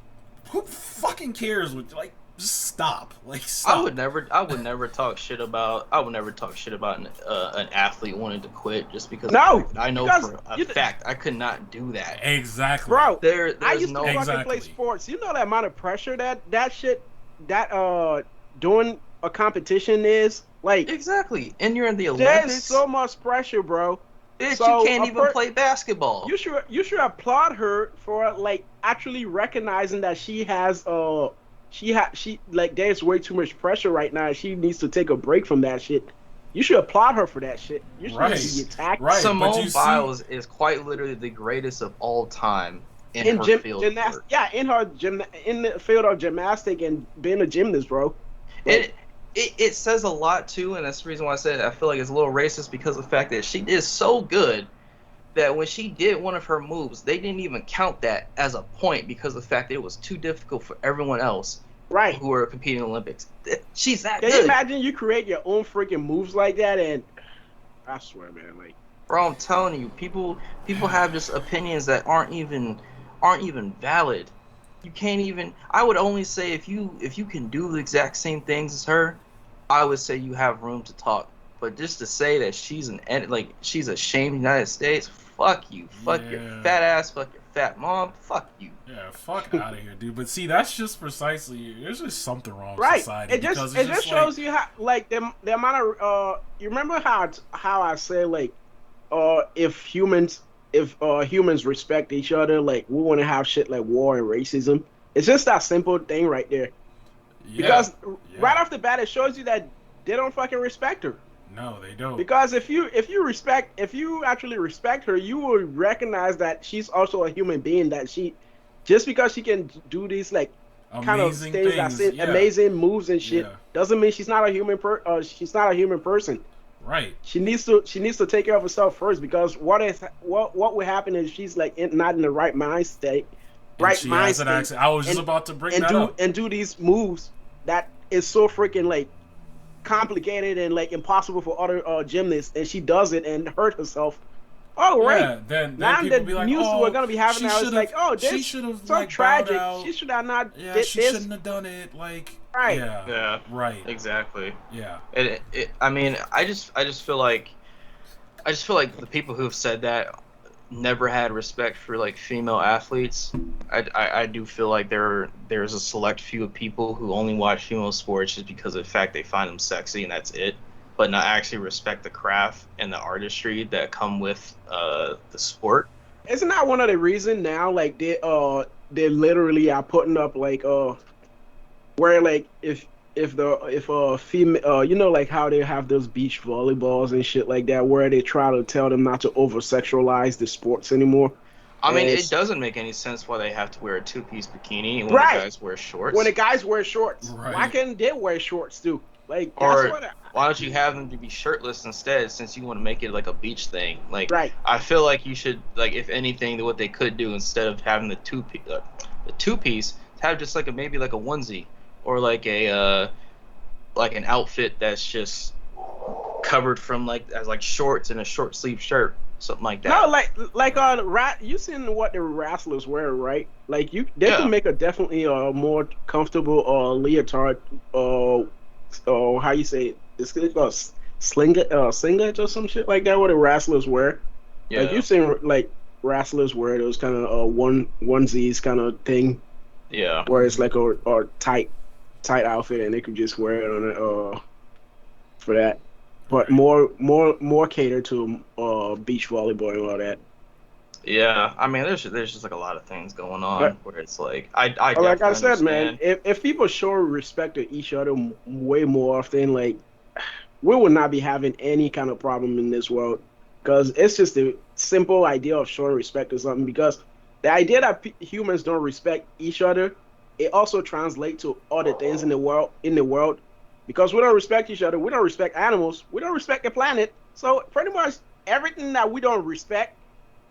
Who fucking cares? What like? Just stop. Like stop. I would never talk shit about. I would never talk shit about an athlete wanting to quit just because. No, I know because for a fact I could not do that. Exactly, bro. There's I used to no. fucking Exactly. play sports. You know the amount of pressure that shit doing a competition is like. Exactly, and you're in the There's Olympics. so much pressure, bro. Bitch, So, you can't a even play basketball. You should applaud her for like actually recognizing that she like there's way too much pressure right now. She needs to take a break from that shit. You should applaud her for that shit. You should Right. be attacked. Right. but Simone you see- Biles is quite literally the greatest of all time in in her field. of work. yeah, in the field of gymnastics and being a gymnast, bro. It says a lot too, and that's the reason why I said I feel like it's a little racist because of the fact that she is so good that when she did one of her moves, they didn't even count that as a point because of the fact that it was too difficult for everyone else Right. who were competing in the Olympics. She's that Can you good. imagine you create your own freaking moves like that? And I swear, man, like Bro, I'm telling you, people have just opinions that aren't even valid. You can't even. I would only say if you can do the exact same things as her, I would say you have room to talk. But just to say that she's she's a shame in the United States, fuck you, fuck your Yeah. fat ass, fuck your fat mom, fuck you. Yeah, fuck out of here, dude. But see, that's just precisely. There's just something wrong with right. society. It because just it's it just shows you how like the amount of you remember how I say like if humans respect each other, like we want to have shit like war and racism. It's just that simple thing right there. Yeah, Because yeah. right off the bat, it shows you that they don't fucking respect her. No, they don't. Because if you actually respect her, you will recognize that she's also a human being. That just because she can do these like kind of Amazing things, that yeah. amazing moves and shit, Yeah. doesn't mean she's not a human person. Right. She needs to take care of herself first. Because what will happen is she's like not in the right mind state. And she has an accent. I was just about to bring that up. And do these moves that is so freaking like complicated and like impossible for other gymnasts, and she does it and hurt herself. Oh right. Yeah, then Now people the be like, news oh, we're gonna be having she now is should've- like, oh, she this should have so like tragic. bowed out. She should have not Yeah, did she this. shouldn't have done it. Like, Right. Yeah. Yeah. Right. Exactly. Yeah. I mean, I just feel like the people who have said that never had respect for like female athletes. I do feel like there's a select few of people who only watch female sports just because of the fact they find them sexy and that's it, but not actually respect the craft and the artistry that come with the sport. Isn't that one of the reasons now? Like they literally are putting up like where like if a female you know like how they have those beach volleyballs and shit like that where they try to tell them not to over sexualize the sports anymore. I mean, And it doesn't make any sense why they have to wear a two-piece bikini when Right. the guys wear shorts. when the guys wear shorts, Right. why can't they wear shorts too? Like Or that's what why don't you have them to be shirtless instead, since you want to make it like a beach thing? Like, Right. I feel like you should, like, if anything, what they could do instead of having the two piece, have just like maybe like a onesie or like an outfit that's just covered from like as like shorts and a short sleeve shirt, something like that. No, like you seen what the wrestlers wear, right? Like they Yeah. can make a definitely more comfortable leotard how you say it? It's called singlet or some shit like that. What the wrestlers wear. Yeah. Like you seen like wrestlers wear those kind of onesies kind of thing Yeah. where it's like a tight outfit and they could just wear it on it for that. But more catered to beach volleyball and all that. Yeah. I mean, there's just like a lot of things going on But- where it's like I But like I definitely said, man, understand. if people show respect to each other way more often, like we would not be having any kind of problem in this world, because it's just the simple idea of showing respect to something. Because the idea that humans don't respect each other, it also translates to other things in the world. because we don't respect each other. We don't respect animals. We don't respect the planet. So pretty much everything that we don't respect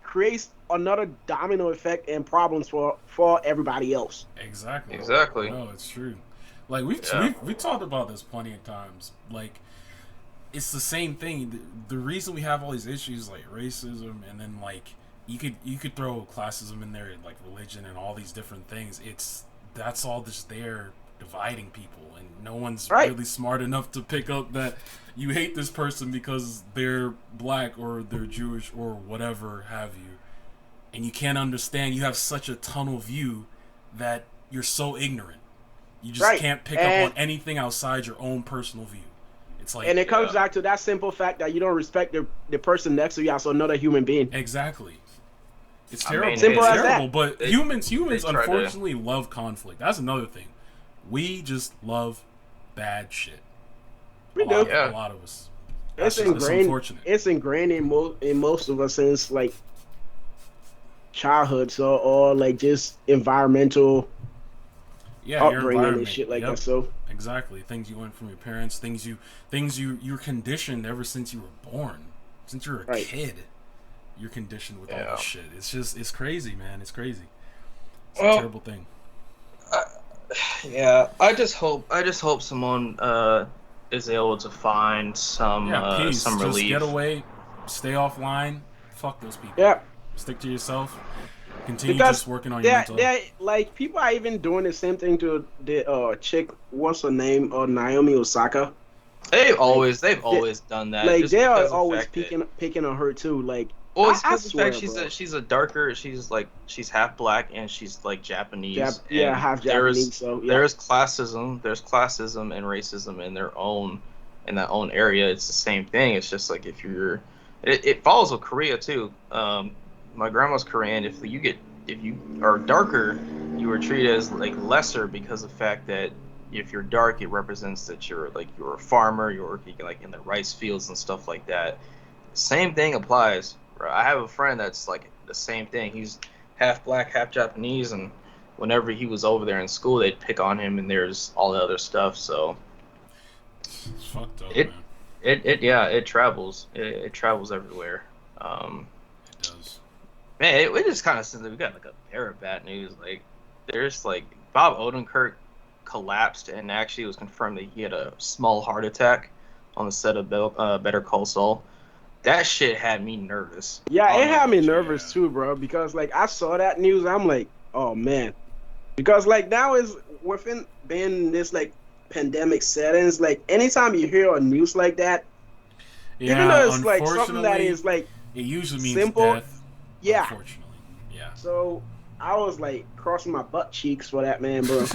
creates another domino effect and problems for everybody else. Exactly. Exactly. No, it's true. Like we talked about this plenty of times. Like it's the same thing. The reason we have all these issues like racism, and then like you could throw classism in there, like religion and all these different things. That's all just there dividing people, and no one's really smart enough to pick up that you hate this person because they're black or they're Jewish or whatever have you, and you can't understand. You have such a tunnel view that you're so ignorant. You just can't pick up on anything outside your own personal view. It's like, and it comes back to that simple fact that you don't respect the person next to you as another human being. Exactly. It's terrible. It's simple as terrible. that. But humans unfortunately love conflict. That's another thing. We just love bad shit. We do. A lot of us. It's ingrained. It's ingrained in most of us since like childhood, or like just environmental upbringing and shit like that. So exactly, things you learned from your parents, things you're conditioned ever since you were born, since you're a kid. You're conditioned with all this shit. It's crazy, man. It's crazy. It's a terrible thing. I just hope someone is able to find some peace. Some relief. Just get away, stay offline. Fuck those people. Yeah. Stick to yourself. Continue just working on your mental health. Like people are even doing the same thing to the chick. What's her name? Naomi Osaka. They've always done that. Like they are always picking on her too. Like. Well, it's because the fact she's a darker, she's half black and she's like Japanese. Half Japanese. There's classism and racism in that own area. It's the same thing. It's just like it follows with Korea too. My grandma's Korean. If you are darker, you are treated as like lesser because of the fact that if you're dark, it represents that you're a farmer, you're working like in the rice fields and stuff like that. Same thing applies. I have a friend that's like the same thing. He's half black, half Japanese, and whenever he was over there in school, they'd pick on him, and there's all the other stuff. So it's fucked up, man. It travels. It travels everywhere. It does. Man, it just kind of seems like we got like a pair of bad news. Like there's like Bob Odenkirk collapsed, and actually it was confirmed that he had a small heart attack on the set of Better Call Saul. That shit had me nervous. Yeah, it had me nervous too, bro. Because like I saw that news, I'm like, oh man. Because like now is within being this like pandemic settings, like anytime you hear a news like that, even though it's like something that is like it usually means simple, death. Yeah. Unfortunately, yeah. So I was like crossing my butt cheeks for that man, bro.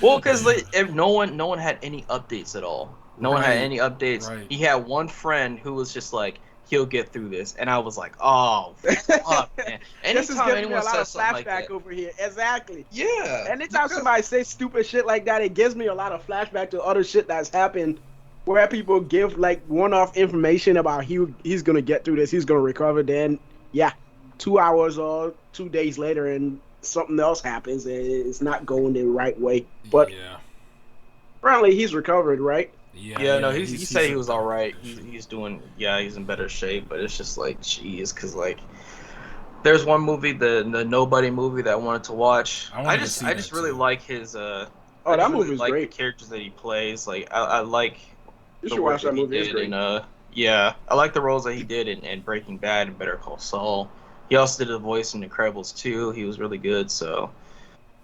Well, because like if no one had any updates at all. No one had any updates. Right. He had one friend who was just like, he'll get through this. And I was like, oh, fuck, man. Anytime anyone says something like that. Over here. Exactly. Yeah. Anytime somebody says stupid shit like that, it gives me a lot of flashback to other shit that's happened where people give like one-off information about he's going to get through this, he's going to recover. Then, 2 hours or 2 days later and something else happens and it's not going the right way. But apparently he's recovered, right? No, he said he was all right. He's doing, he's in better shape, but it's just like, jeez, because like, there's one movie, the Nobody movie that I wanted to watch. I just really like his. That movie is great. The characters that he plays, like I like. You should watch that movie. It's great. I like the roles that he did in Breaking Bad and Better Call Saul. He also did the voice in Incredibles 2. He was really good, so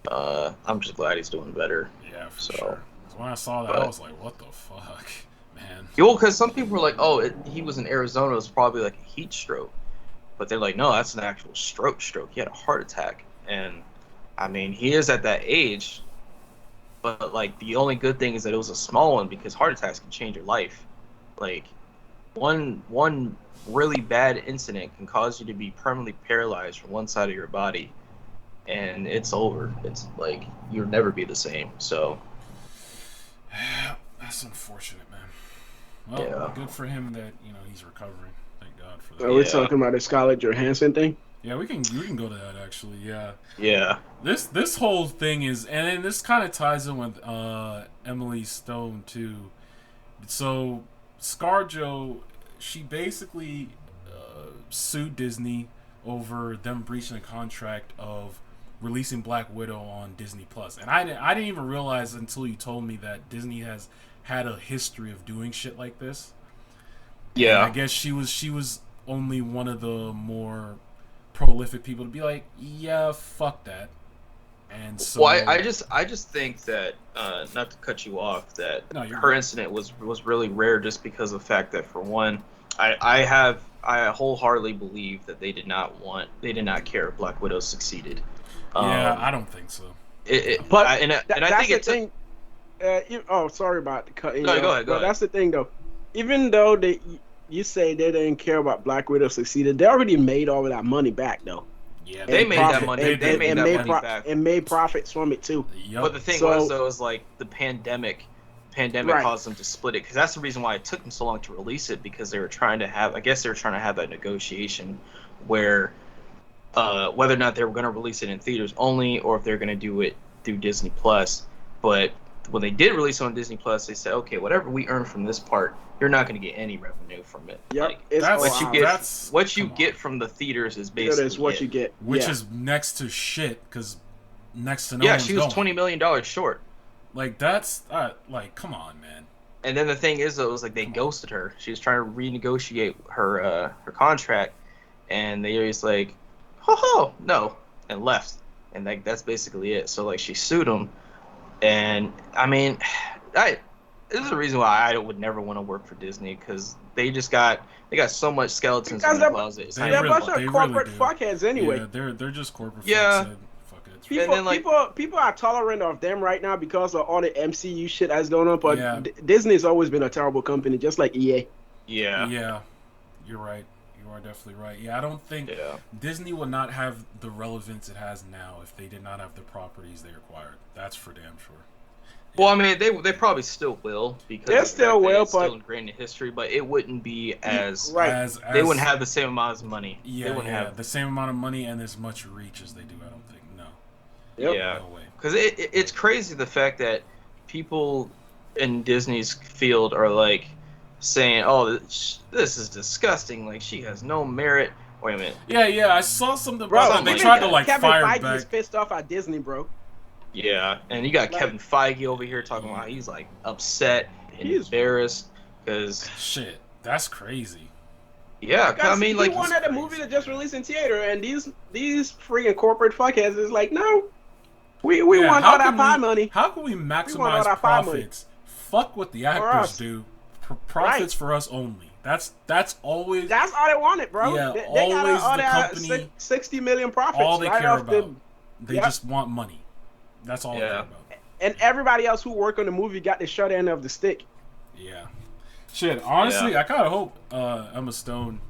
I'm just glad he's doing better. Yeah, for sure. When I saw that, I was like, what the fuck, man? Well, because some people were like, oh, he was in Arizona, it was probably like a heat stroke. But they're like, no, that's an actual stroke. He had a heart attack. And, I mean, he is at that age. But, like, the only good thing is that it was a small one because heart attacks can change your life. Like, one really bad incident can cause you to be permanently paralyzed from one side of your body. And it's over. It's like, you'll never be the same. So... That's unfortunate, man. Well, good for him that he's recovering. Thank God for that. Are we talking about the Scarlett Johansson thing? Yeah, we can go to that actually. Yeah. Yeah. This whole thing is, and then this kind of ties in with Emily Stone too. So ScarJo, she basically sued Disney over them breaching a contract of releasing Black Widow on Disney Plus, and I didn't even realize until you told me that Disney has had a history of doing shit like this. And I Yeah. guess she was only one of the more prolific people to be like, yeah, fuck that. And so, Well, I just think that not to cut you off, that No, you're her right. incident was really rare just because of the fact that, for one, I wholeheartedly believe that they did not care if Black Widow succeeded. Yeah, Um, I don't think so. But and I that's think the it took. thing. Sorry about the cutting No, you go off, ahead, go but ahead. that's the thing though. Even though you say they didn't care about Black Widow succeeded, they already made all of that money back though, Yeah, They and made that profit money. They and They did. and, made and that Yeah. made money back. and made profits from it too. But Yup. the thing was, So though, is like the pandemic right, caused them to split it, because that's the reason why it took them so long to release it, because they were trying to have, I guess they were trying to have that negotiation where whether or not they were going to release it in theaters only, or if they're going to do it through Disney Plus. But when they did release it on Disney Plus, they said, okay, whatever we earn from this part, you're not going to get any revenue from it. yep, Like, it's all That's what you ours. get, that's what you come on. get from the theaters is It is basically what it. you get. Which Yeah, is next to shit because next to no Yeah, one's she was going. $20 million short. Like that's like come on, man. And then the thing is, though, it was like they Come on. ghosted her. She was trying to renegotiate her contract, and they was like, "Ho ho, no," and left. And like that's basically it. So like she sued them, and I mean, I this is the reason why I would never want to work for Disney, because they got so much skeletons in because the closet. It's They they're a not bunch even of funny. they corporate really do. fuckheads anyway. Yeah, they're just corporate Yeah. fuckheads. Fuckheads. People, And then, like, people are tolerant of them right now because of all the MCU shit that's going on. But Yeah. Disney's always been a terrible company, just like EA. Yeah, Yeah, you're right. You are definitely right. Yeah, I don't think yeah. Disney would not have the relevance it has now if they did not have the properties they acquired. That's for damn sure. Well, I mean, they probably still will, because They of the still fact that will, it's still but ingrained in history. But it wouldn't be as right. As they wouldn't have the same amount of money. They Yeah, wouldn't yeah, have. the same amount of money and as much reach as they do. I don't think. No, Yep. Yeah, no way. because it's crazy the fact that people in Disney's field are like saying, "Oh, this is disgusting. Like, she has no merit." Wait a minute. Yeah, I saw something Bro, about that. They even tried to like Kevin fire Feige back. is pissed off at Disney, bro. Yeah, and you got Like- Kevin Feige over here talking about how he's like upset and He's- embarrassed because Shit, that's crazy. yeah, I mean, like he wanted the movie to just release in theater, and these freaking corporate fuckheads is like, no, we Yeah, want how all that can pie we- money. How can we all maximize that pie money. profits? Fuck what the us. actors do. Profits for us only. That's always That's all they wanted, bro. Yeah, they got always all the that company- 60 million profits all they right care off about. They Yep. just want money. That's all they Yeah. care about. and everybody else who worked on the movie got the short end of the stick. Yeah. Shit, honestly, Yeah. I kind of hope Emma Stone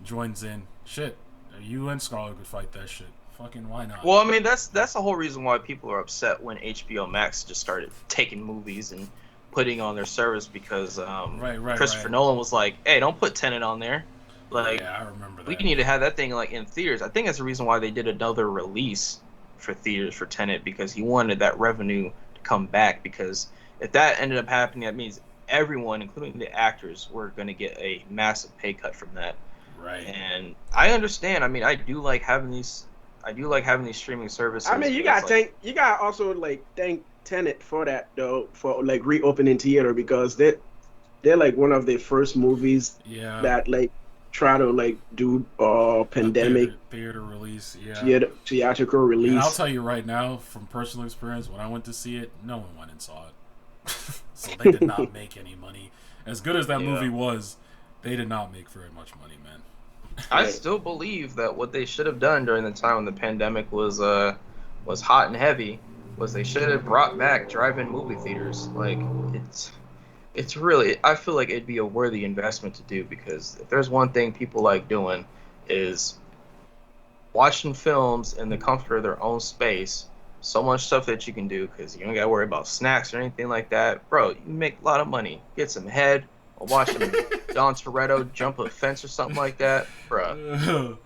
joins in. Shit, you and Scarlet could fight that shit. Fucking why not? well, I mean, that's the whole reason why people are upset when HBO Max just started taking movies and putting on their service, because Right, Christopher right. Nolan was like, "Hey, don't put Tenet on there." Like, Yeah, I remember that. we need to have that thing like in theaters. I think that's the reason why they did another release for theaters for Tenet, because he wanted that revenue to come back. Because if that ended up happening, that means everyone, including the actors, were going to get a massive pay cut from that. Right. And I understand. I mean, I do like having these streaming services. I mean, you but it's got you got also like thank Tenet for that though, for like reopening theater, because they're like one of the first movies Yeah. that like try to like do A pandemic theater release. Yeah. theatrical And release. I'll tell you right now, from personal experience, when I went to see it, no one went and saw it. So they did not make any money. As good as that Yeah. movie was, they did not make very much money, man. I still believe that what they should have done during the time when the pandemic was hot and heavy was they should have brought back drive-in movie theaters. Like, it's really, I feel like it'd be a worthy investment to do, because if there's one thing people like doing is watching films in the comfort of their own space. So much stuff that you can do, because you don't gotta worry about snacks or anything like that. Bro, you make a lot of money. Get some head, or watch some Don Toretto jump a fence or something like that. Bruh.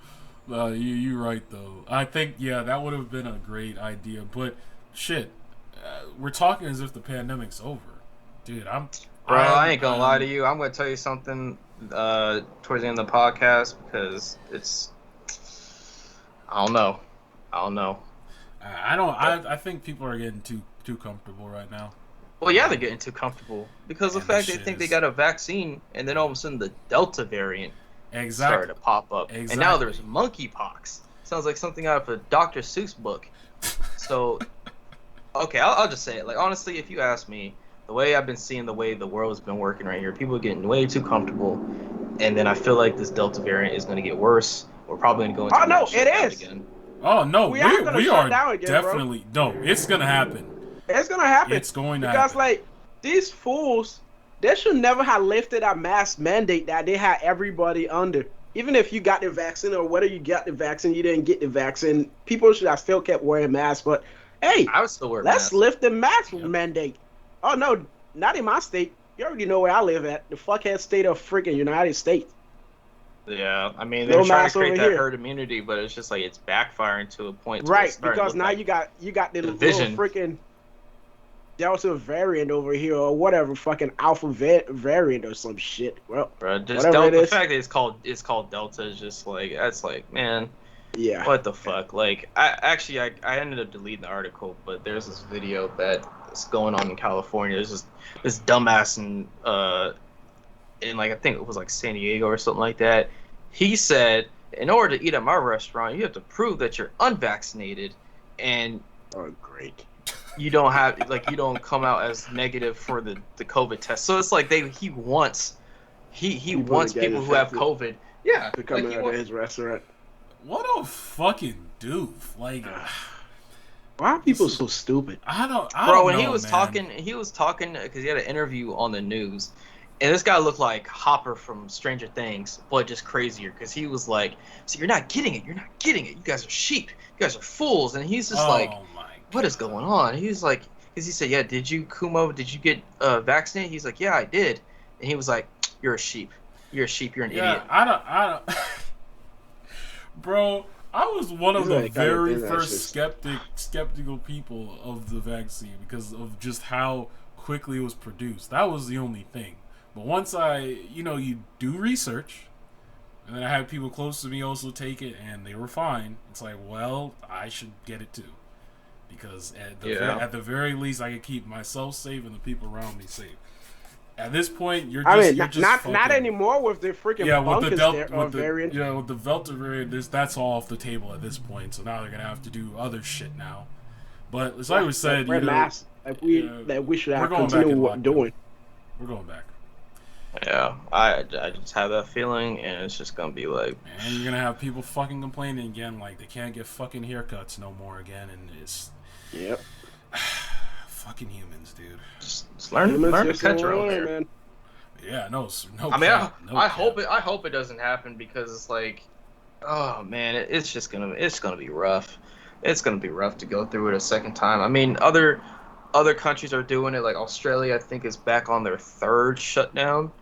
You're right though. I think that would have been a great idea. But shit, we're talking as if the pandemic's over, dude. Bro, I ain't gonna lie to you. I'm gonna tell you something towards the end of the podcast because I don't know. I think people are getting too comfortable right now. Well, yeah, they're getting too comfortable because of the fact they think they got a vaccine, and then all of a sudden the Delta variant started to pop up, and now there's monkeypox. Sounds like something out of a Dr. Seuss book. So, okay, I'll just say it. Like, honestly, if you ask me, the way I've been seeing the way the world's been working right here, people are getting way too comfortable, and then I feel like this Delta variant is going to get worse. We're probably going to go into it is again. Oh no, we are down again, definitely bro. No. It's gonna happen. It's gonna happen. It's going to because happen. like these fools, they should never have lifted a mask mandate that they had everybody under. Even if you got the vaccine or whether you got the vaccine, you didn't get the vaccine, people should have still kept wearing masks. But hey, I would still wear let's masks. lift the mask mandate. Oh no, not in my state. You already know where I live at. The fuckhead state of freaking United States. Yeah, I mean they're trying to create that herd immunity, but it's just like it's backfiring to a point. Right, because now you got the little freaking Delta variant over here or whatever, fucking Alpha variant or some shit. Well, bro, the fact that it's called Delta is just like that's like, man, yeah, what the fuck? Like, I ended up deleting the article, but there's this video that's going on in California. There's just this dumbass in like I think it was like San Diego or something like that. He said, in order to eat at my restaurant, you have to prove that you're unvaccinated, and great. You don't come out as negative for the COVID test. So it's like he wants people who have COVID, to come out of his restaurant. What a fucking doof! Like, why are people so stupid? I don't when know, he was talking because he had an interview on the news. And this guy looked like Hopper from Stranger Things, but just crazier. Because he was like, "So you're not getting it. You're not getting it. You guys are sheep. You guys are fools." And he's just "What is going on?" He's like, because he said, "Yeah, did you, Kumo? Did you get vaccinated?" He's like, "Yeah, I did." And he was like, "You're a sheep. You're a sheep. You're an idiot." I don't. Bro, I was one of the very first skeptical people of the vaccine because of just how quickly it was produced. That was the only thing. But once you do research, and then I had people close to me also take it, and they were fine. It's like, well, I should get it too, because at the very least, I could keep myself safe and the people around me safe. At this point, you're just not anymore with the freaking variant. Yeah, with the Delta variant, that's all off the table at this point. So now they're gonna have to do other shit now. But as I was said, wear masks we should have continued doing. We're going back. Yeah, I just have that feeling, and it's just gonna be like, and you're gonna have people fucking complaining again, like they can't get fucking haircuts no more again, and it's fucking humans, dude. Just learn to cut your own hair, man. Yeah, no. I mean, I hope it doesn't happen because it's like, oh man, it's gonna be rough. It's gonna be rough to go through it a second time. I mean, other countries are doing it. Like Australia, I think, is back on their third shutdown.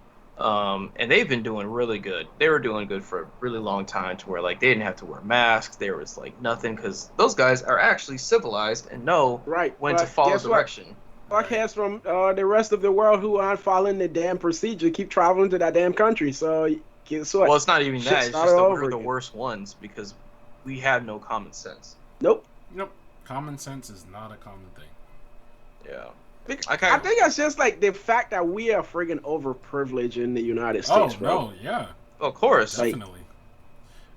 And they've been doing really good. They were doing good for a really long time to where like they didn't have to wear masks. There was like nothing because those guys are actually civilized and know when to follow direction. Fuckheads from the rest of the world who aren't following the damn procedure keep traveling to that damn country. So guess what? Well, it's not even that. It's just that we're the worst ones because we have no common sense. Nope. Common sense is not a common thing. Yeah. I think it's just like the fact that we are friggin' overprivileged in the United States, bro. No, yeah. Of course. Definitely.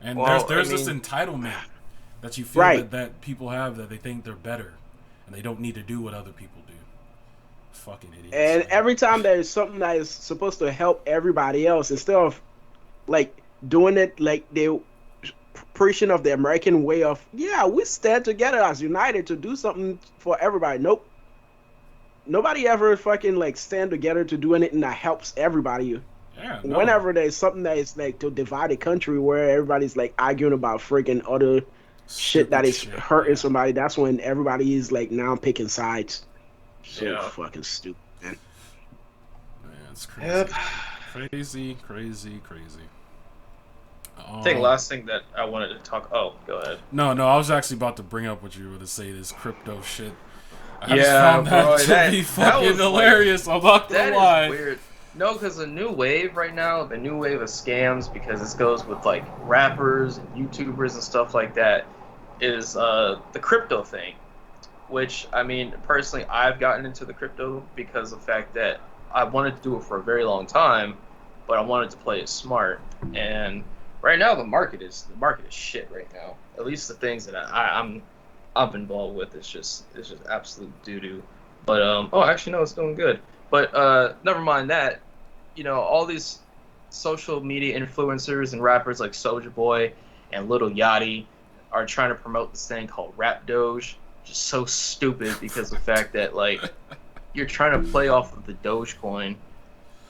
And there's this entitlement that you feel that people have that they think they're better and they don't need to do what other people do. Fucking idiots. And every time there's something that is supposed to help everybody else, instead of like doing it like they preaching of the American way of, we stand together as united to do something for everybody. Nope. Nobody ever fucking like stand together to do anything that helps everybody. Yeah. No. Whenever there's something that is like to divide a country where everybody's like arguing about freaking other shit that is hurting somebody, that's when everybody is like now picking sides. So fucking stupid, man. Man, it's crazy. Crazy. I think last thing that I wanted to talk. Oh, go ahead. No, I was actually about to bring up what you were to say. This crypto shit. I just Yeah, found bro, that to be fucking hilarious. I'm not gonna lie. That is weird. No, because the new wave right now, the new wave of scams, because this goes with like rappers and YouTubers and stuff like that, is the crypto thing. Which, I mean, personally, I've gotten into the crypto because of the fact that I wanted to do it for a very long time, but I wanted to play it smart. And right now, the market is shit right now. At least the things that I'm involved with is just absolute doo doo. But actually no, it's doing good. But never mind that. You know, all these social media influencers and rappers like Soulja Boy and Lil Yachty are trying to promote this thing called Rap Doge. Just so stupid because of the fact that like you're trying to play off of the Dogecoin.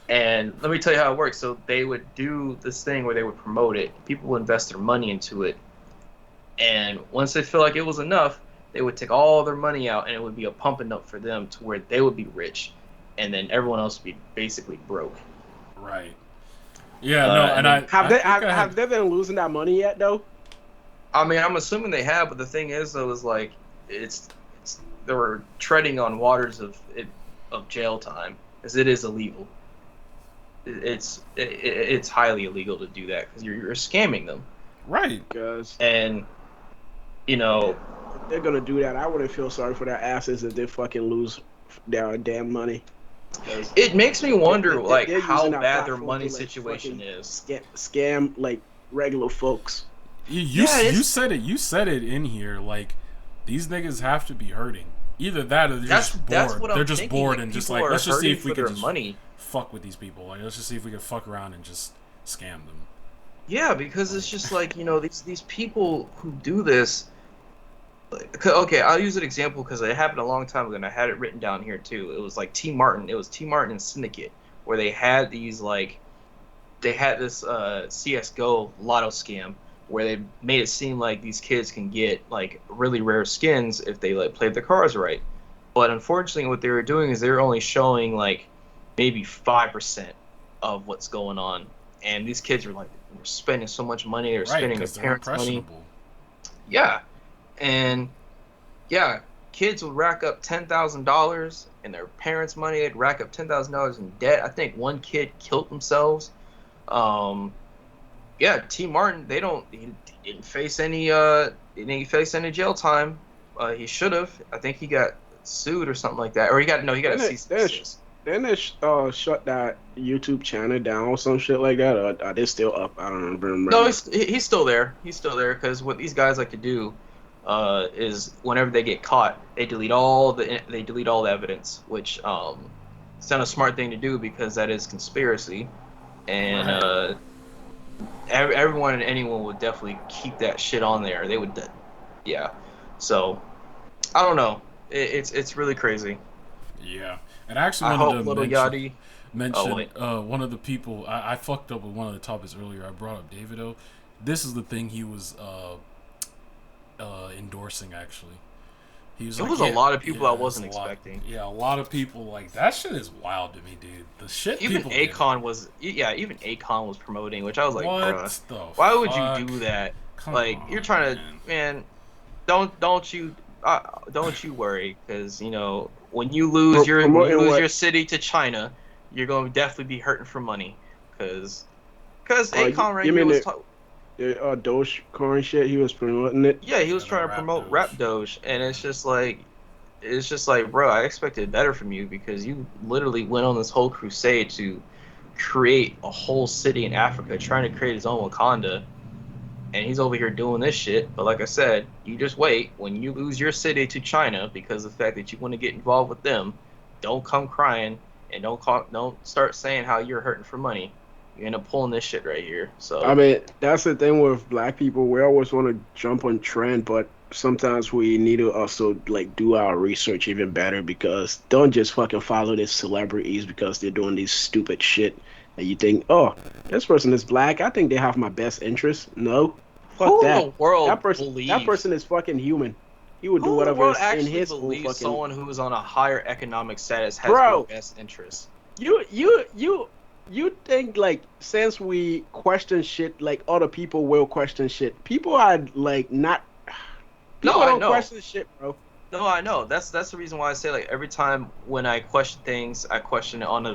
And let me tell you how it works. So they would do this thing where they would promote it. People would invest their money into it. And once they feel like it was enough, they would take all their money out and it would be a pumping up for them to where they would be rich. And then everyone else would be basically broke. Right. Yeah, no, and have they been losing that money yet though? I mean, I'm assuming they have, but the thing is though is like it's they were treading on waters of jail time, as it is illegal. It's highly illegal to do that because you're scamming them. Right. Because and you know they're gonna do that. I wouldn't feel sorry for their asses if they fucking lose their damn money. It makes me wonder they're how using our bad their platform money to, like, situation fucking is. Scam like regular folks. You said it. You said it in here. Like these niggas have to be hurting. Either that or they're just bored. They're just bored and just like let's just see if we can just fuck with these people. Like let's just see if we can fuck around and just scam them. Yeah, because it's just like, you know, these people who do this. Okay, I'll use an example because it happened a long time ago and I had it written down here too. It was like T Martin. It was T Martin and Syndicate where they had this CS:GO lotto scam where they made it seem like these kids can get like really rare skins if they like played their cards right. But unfortunately, what they were doing is they were only showing like maybe 5% of what's going on, and these kids were spending so much money. They were spending their parents' money. Yeah, and yeah, kids would rack up $10,000 and their parents' money. They'd rack up $10,000 in debt. I think one kid killed themselves. Yeah, T Martin. He didn't face any jail time. He should have. I think he got sued or something like that, or he got a cease and desist. Then they shut that YouTube channel down or some shit like that. Or are they still up? I don't remember. No, he's still there. He's still there because what these guys like to do is whenever they get caught, they delete all the evidence, which it's not a smart thing to do because that is conspiracy, and everyone and anyone would definitely keep that shit on there. They would, yeah. So I don't know. It's really crazy. Yeah. And I actually wanted to mention Oh, one of the people. I fucked up with one of the topics earlier. I brought up Davido. This is the thing he was endorsing, actually. He was there was a lot of people I wasn't expecting. A lot of people. Like, that shit is wild to me, dude. The shit even people Akon was promoting, which I was like, bruh, why would you do that? Come like, on, you're trying to, man, don't you worry, because, you know, when you lose your city to China, you're going to definitely be hurting for money, because Akon right here was talking. The Dogecoin shit, he was promoting it. Yeah, he was trying to promote Rap Doge, and it's just like, bro, I expected better from you because you literally went on this whole crusade to create a whole city in Africa, trying to create his own Wakanda, and he's over here doing this shit. But like I said, you just wait. When you lose your city to China because of the fact that you want to get involved with them, don't come crying and don't start saying how you're hurting for money. You end up pulling this shit right here. So I mean, that's the thing with black people. We always want to jump on trend, but sometimes we need to also like do our research even better, because don't just fucking follow these celebrities because they're doing these stupid shit and you think, oh, this person is black, I think they have my best interest. No, fuck who that. In the world that person is fucking human. He would do whatever is in his own fucking. Someone who is on a higher economic status has your best interest. You You think like since we question shit, like other people will question shit. People are like not. No, People I don't know. question shit, bro. No, I know. That's the reason why I say like every time when I question things, I question it on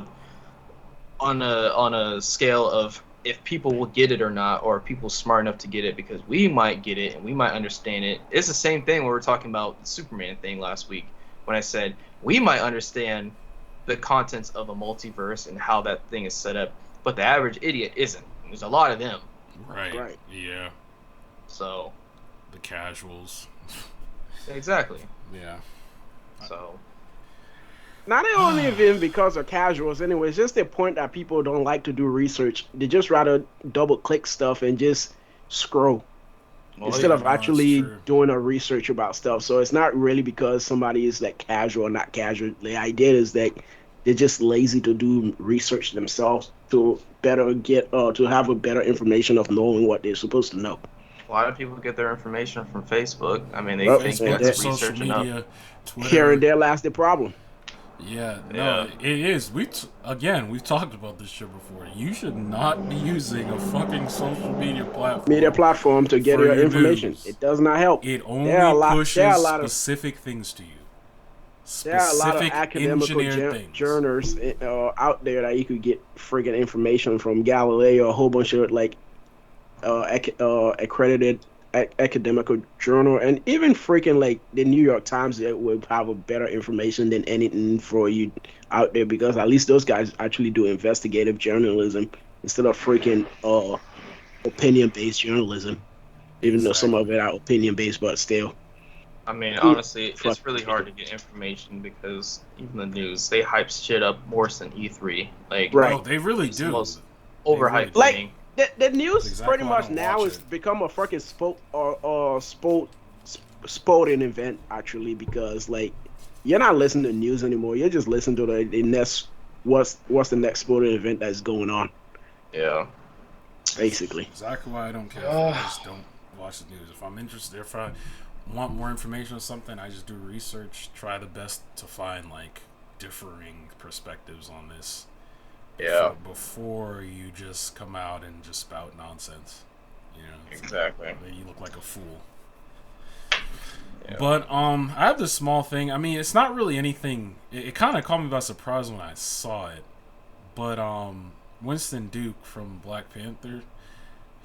a scale of if people will get it or not, or if people smart enough to get it, because we might get it and we might understand it. It's the same thing when we were talking about the Superman thing last week when I said we might understand the contents of a multiverse and how that thing is set up, but the average idiot isn't. There's a lot of them. Right. Right. Yeah. So The casuals. exactly. Yeah. So Not only even because of casuals, anyway. It's just the point that people don't like to do research. They just rather double click stuff and just scroll well, instead yeah. of No, that's actually true. doing a research about stuff. So it's not really because somebody is like casual or not casual. The idea is that they're just lazy to do research themselves to better get to have a better information of knowing what they're supposed to know. A lot of people get their information from Facebook. I mean, they Well, think and Facebook, the that's that social research enough. media, here and Twitter. there lies the problem. Yeah, no, Yeah. it is. Again, we've talked about this shit before. You should not be using a fucking social media Media platform platform to get for your your information. news. It does not help. It There are only a lot. There are pushes a lot of specific things to you. there are a lot of Specific academical engineered things. journals out there that you could get friggin' information from Galileo, a whole bunch of like accredited academical journal, and even freaking like the New York Times that will have a better information than anything for you out there because at least those guys actually do investigative journalism instead of freaking opinion based journalism. Even though some of Exactly. it are opinion based, but still. I mean, Mm, honestly, fuck it's really hard opinion. to get information because even the news, they hype shit up worse than E3. Like, No, Right. they really it's the do. most They really overhyped do. Like thing. the That's news pretty exactly why I much don't now watch is it. become a fucking sporting event actually because like you're not listening to news anymore. You're just listening to the next what's the next sporting event that's going on Yeah. That's basically. exactly why I don't care for it. I just don't watch the news. If I'm interested, if I want more information on something, I just do research, try the best to find like differing perspectives on this Yeah. before you just come out and just spout nonsense. You know, Exactly. then you look like a fool. Yeah. But I have this small thing. I mean, it's not really anything. It kind of caught me by surprise when I saw it. But Winston Duke from Black Panther,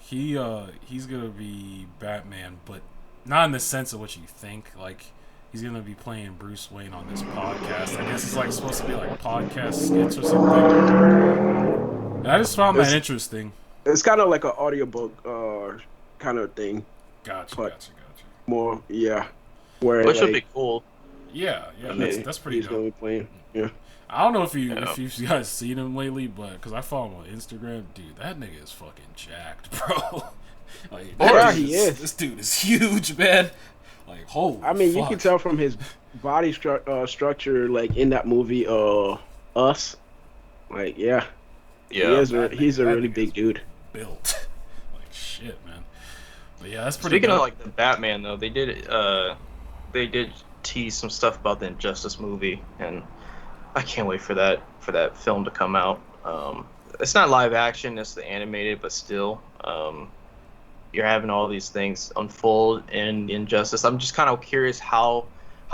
he's gonna be Batman, but not in the sense of what you think. Like he's gonna be playing Bruce Wayne on this podcast. I guess it's like supposed to be like podcast skits or something. And I just found that It's interesting. it's kind of like an audiobook kind of thing, Gotcha, but gotcha, gotcha. more yeah, where Which would be like cool. Yeah, I yeah, mean, that's pretty he's dope. gonna be playing. Yeah. I don't know if yeah. you guys seen him lately, but because I follow him on Instagram, dude, that nigga is fucking jacked, bro. Like Yeah, he is. this dude is huge, man. Like holy I mean, you can fuck. tell from his body structure, like in that movie, Us. Like, yeah, Yeah. he's a That really nigga is big dude. built. Like shit, man. But yeah, that's pretty Speaking of dope. like the Batman though, they did tease some stuff about the Injustice movie, and I can't wait for that film to come out. It's not live action; it's the animated, but still, you're having all these things unfold in Injustice. I'm just kind of curious how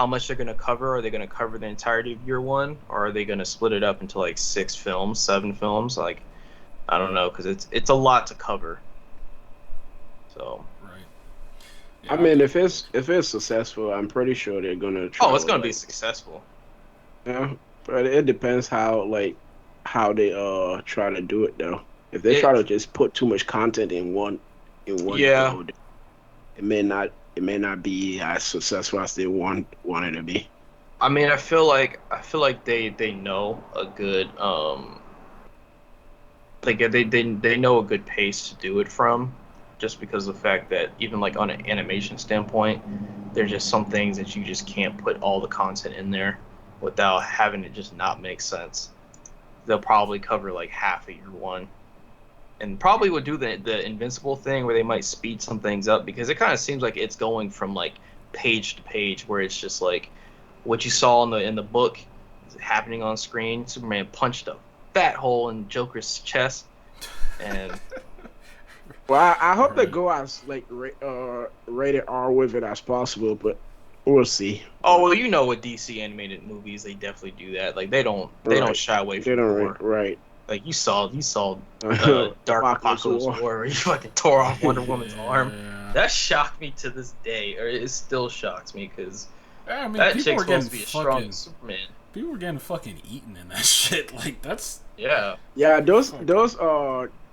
much they're going to cover. Are they going to cover the entirety of year one, or are they going to split it up into like 6 films, 7 films? Like I don't know, because it's a lot to cover. So Right. I Yeah. mean, if it's successful, I'm pretty sure they're gonna try it's to going to be like, successful. yeah. But it depends how they try to do it though. If they try It to just put too much content in one yeah. go, it may not be as successful as they want it to be. I mean, I feel like they know a good like they know a good pace to do it from, just because of the fact that even like on an animation standpoint, there's just some things that you just can't put all the content in there without having it just not make sense. They'll probably cover like half of year one, and probably would do the invincible thing where they might speed some things up because it kind of seems like it's going from like page to page where it's just like what you saw in the book is happening on screen. Superman punched him. fat hole in Joker's chest. And Well, I hope they go as like rated R with it as possible, but we'll see. oh well, you know, with DC animated movies, they definitely do that. Like they don't Right. shy away They from don't gore. right. Like you saw Dark Apocalypse Apocalypse War. War, where he fucking tore off Wonder Woman's arm. Yeah. That shocked me to this day, or it still shocks me because Yeah, I mean, that people chick's were getting supposed to be as strong fucking. as Superman. People were getting fucking eaten in that shit. Like that's. Yeah. Yeah, those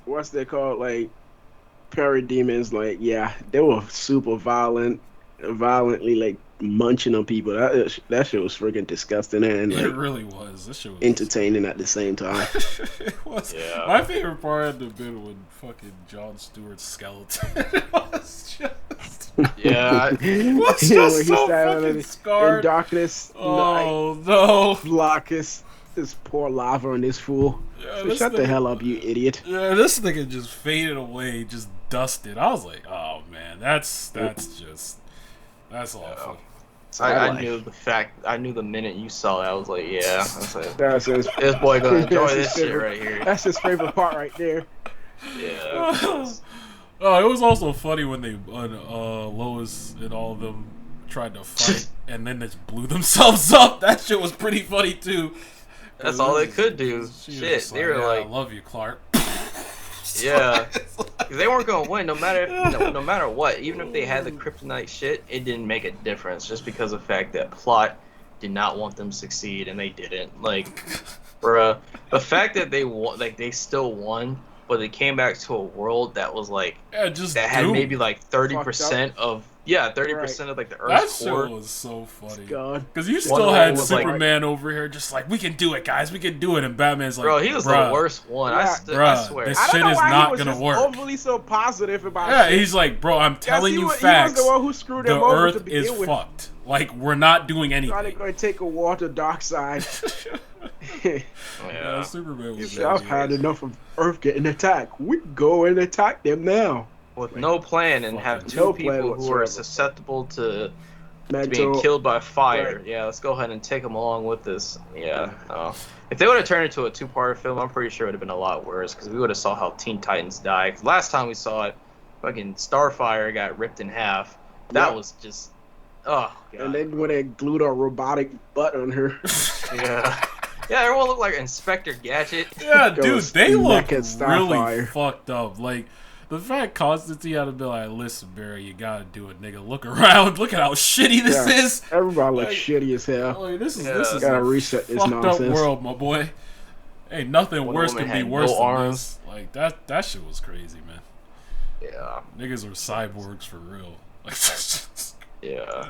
what's they called, like parademons, like yeah, they were super violently like munching on people. That shit was freaking disgusting and It like really was. This shit was entertaining at the same time. It was. Yeah. My favorite part had to have been when fucking Jon Stewart's skeleton was just. Yeah. Was When just he so started fucking in scarred. darkness, Oh no! block this poor lava on this fool. Yeah, So this shut the nigga- hell up, you idiot. Yeah, this nigga just faded away, just dusted. I was like, oh man, that's awful. I knew the minute you saw it, I was like, yeah. I was like, That's his, this boy gonna enjoy that's his this shit favorite- right here. That's his favorite part right there. Yeah. Oh, it was also funny when Lois and all of them tried to fight and then just blew themselves up. That shit was pretty funny too. That's all they could do. She was Shit, just they were "Yeah, like, I love you, Clark. yeah. 'Cause they weren't gonna win no matter what. Even if they had the kryptonite shit, it didn't make a difference just because of the fact that plot did not want them to succeed and they didn't. Like, bruh, the fact that they won, like they still won, but they came back to a world that was like Yeah, just that had doomed. maybe like 30% of 30% of like the That Earth's shit core. was so funny. God. Because you Wonder still Woman had was like- Superman over here just like, we can do it, guys, we can do it. And Batman's like, Bro, he was bruh, the worst one. Yeah. I Bruh, swear. this I don't shit know is why not he was gonna just work. overly so positive about Yeah, shit. he's like, bro, I'm telling you He was facts. the one who screwed The them over to Earth begin is with. fucked. Like, we're not doing Trying to anything. go and take a war to dark side. Yeah, Yeah. Superman He was said, I've had enough of Earth getting attacked. We can go and attack them now. With no plan and have Fucking two no plan people who are whatsoever. susceptible to being Mental. killed by fire. Right. Yeah, let's go ahead and take them along with this. Yeah. If they would have turned into a two-part film, I'm pretty sure it would have been a lot worse because we would have saw how Teen Titans die. 'Cause last time we saw it, fucking Starfire got ripped in half. That Yep. was just, oh god. And then when they glued a robotic butt on her. Yeah. Yeah, everyone looked like Inspector Gadget. Yeah, That dude, was they look naked really Starfire. fucked up. Like, the fact Constantine had to be like, listen, Barry, you gotta do it, nigga. Look around. Look at how shitty this Yeah. is. Everybody looks Like- shitty as hell. Like, this is Gotta a reset this fucked nonsense. up world, my boy. Ain't nothing Wonder worse Woman can be had worse no than arms. this. Like, that shit was crazy, man. Yeah. Niggas were cyborgs for real. Like, Yeah.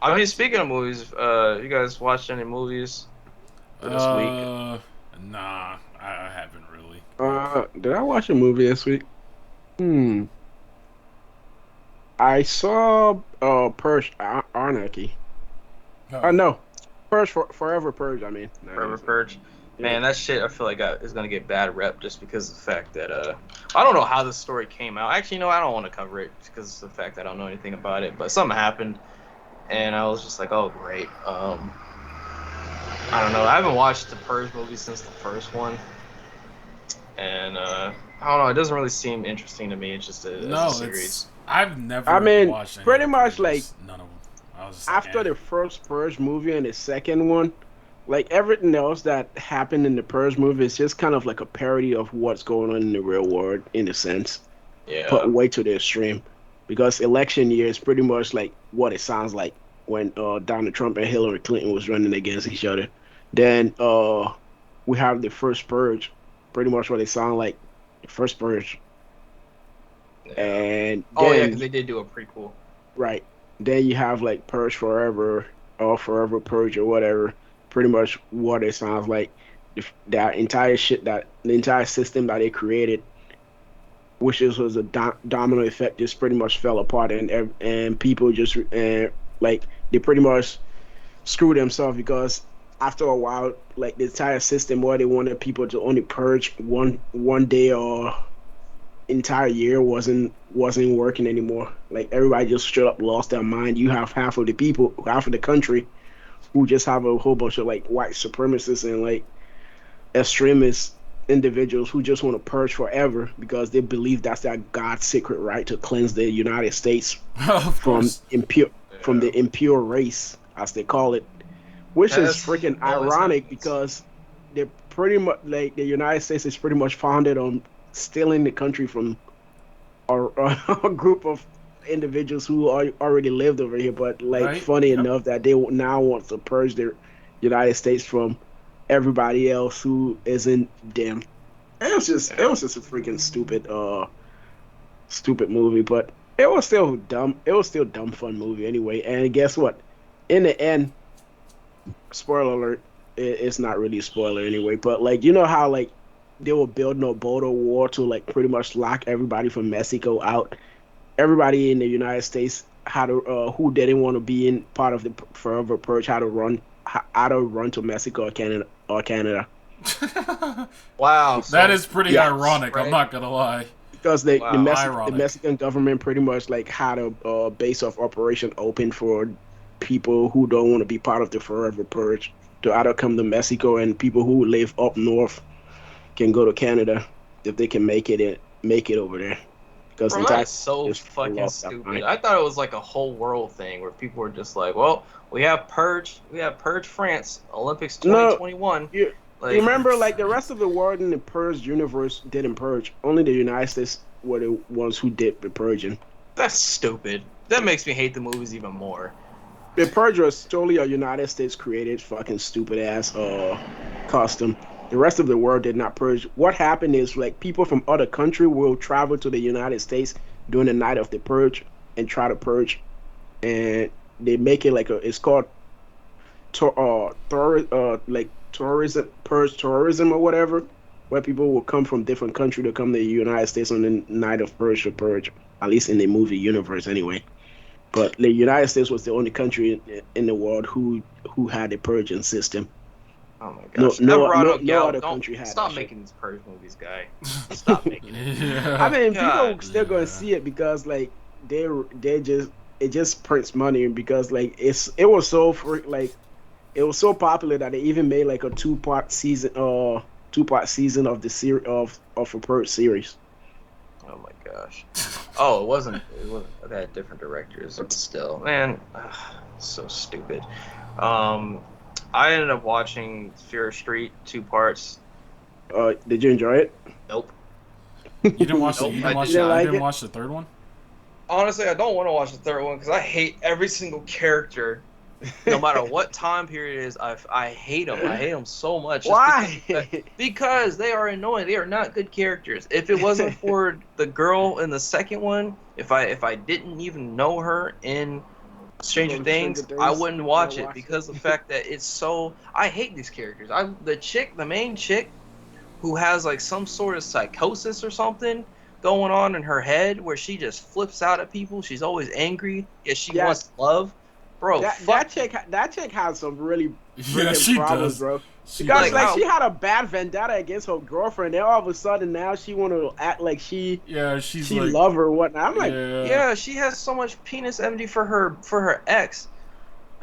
I mean, speaking of movies, you guys watched any movies for this week? Nah, I haven't really. Did I watch a movie this week? I saw Purge Anarchy. No, Purge Forever Purge. I mean, Forever Purge. Man, that shit I feel like is gonna get bad rep just because of the fact that I don't know how this story came out. Actually, no, I don't want to cover it because of the fact that I don't know anything about it. But something happened, and I was just like, oh great. I don't know. I haven't watched the Purge movie since the first one, and I don't know. It doesn't really seem interesting to me. It's just a series. I've never. I mean, watched any pretty of much Purges. like none of them. I was just like, after eh. the first Purge movie and the second one, like everything else that happened in the Purge movie is just kind of like a parody of what's going on in the real world, in a sense. Yeah. Put way to the extreme, because election year is pretty much like what it sounds like when Donald Trump and Hillary Clinton was running against each other. Then we have the first Purge, pretty much what it sounded like, the first Purge. Yeah. And Oh yeah, then, because they did do a prequel. right. Then you have like Purge Forever or Forever Purge or whatever. Pretty much what it sounds like. That entire shit, the entire system that they created, which was a domino effect, just pretty much fell apart, and people just like they pretty much screwed themselves, because after a while, like the entire system where they wanted people to only purge one day or entire year wasn't working anymore. Like everybody just straight up lost their mind. You have half of the country who just have a whole bunch of like white supremacists and like extremist individuals who just want to purge forever because they believe that's their God's secret right to cleanse the United States Of from course. the impure race, as they call it, which is That's freaking always ironic happens. because they're pretty much like the United States is pretty much founded on stealing the country from a group of individuals who already lived over here. But like, Right? funny Yep. enough that they now want to purge the United States from everybody else who isn't them. It was just a freaking stupid movie, but it was still dumb. It was still dumb fun movie anyway. And guess what? In the end, spoiler alert, it's not really a spoiler anyway. But like, you know how like they were building a border war to like pretty much lock everybody from Mexico out. Everybody in the United States had to who didn't want to be in part of the forever purge how to run to Mexico or Canada. Wow. That So, is pretty Yeah. ironic. I'm right? not gonna lie. Because Wow. The Ironic. Mexican government pretty much like had a base of operation open for people who don't want to be part of the forever purge to either come to Mexico, and people who live up north can go to Canada if they can make it over there. Because Bro, entire that's so is full fucking of that stupid. line. I thought it was like a whole world thing where people were just like, well, we have Purge France, Olympics No, 2021. you Like, you remember like the rest of the world in the purge universe didn't purge. Only the United States were the ones who did the purging. that's stupid. That makes me hate the movies even more. The purge was totally a United States created fucking stupid ass custom. The rest of the world did not purge. What happened is like people from other country will travel to the United States during the night of the purge and try to purge, and they make it like it's called like tourism, purge tourism or whatever, where people will come from different country to come to the United States on the night of purge to purge. At least in the movie universe, anyway. But the United States was the only country in the world who had a purging system. Oh my No, gosh. no, Everado, no Gal, other don't country had stop that shit. making these Purge movies, guy. Stop making it. I Yeah. mean, God, people still gonna yeah. see it because like they just it just prints money because like it was so like it was so popular that they even made like a two-part season of the series of a Purge series. Oh my gosh. Oh, it wasn't. They had different directors, but still, man, so stupid. I ended up watching Fear Street 2 parts. Did you enjoy it? Nope. You didn't watch the. Nope, You I didn't watch. didn't The, like you didn't it? watch the third one. Honestly, I don't want to watch the third one because I hate every single character. No matter what time period it is, I hate them. I hate them so much. just Why? because they are annoying. They are not good characters. If it wasn't for the girl in the second one, if I didn't even know her in Stranger From Things, Stranger I Things? wouldn't watch Yeah, it watch because it. of the fact that it's so. I hate these characters. The main chick, who has like some sort of psychosis or something going on in her head where she just flips out at people. She's always angry. Yet she Yeah. wants love. Bro, that chick has some really Yeah, freaking she problems, does. bro. She Because Like, like how- she had a bad vendetta against her girlfriend, and all of a sudden now she want to act like she Yeah, she's like. love her or whatnot. I'm like, yeah, she has so much penis envy for her ex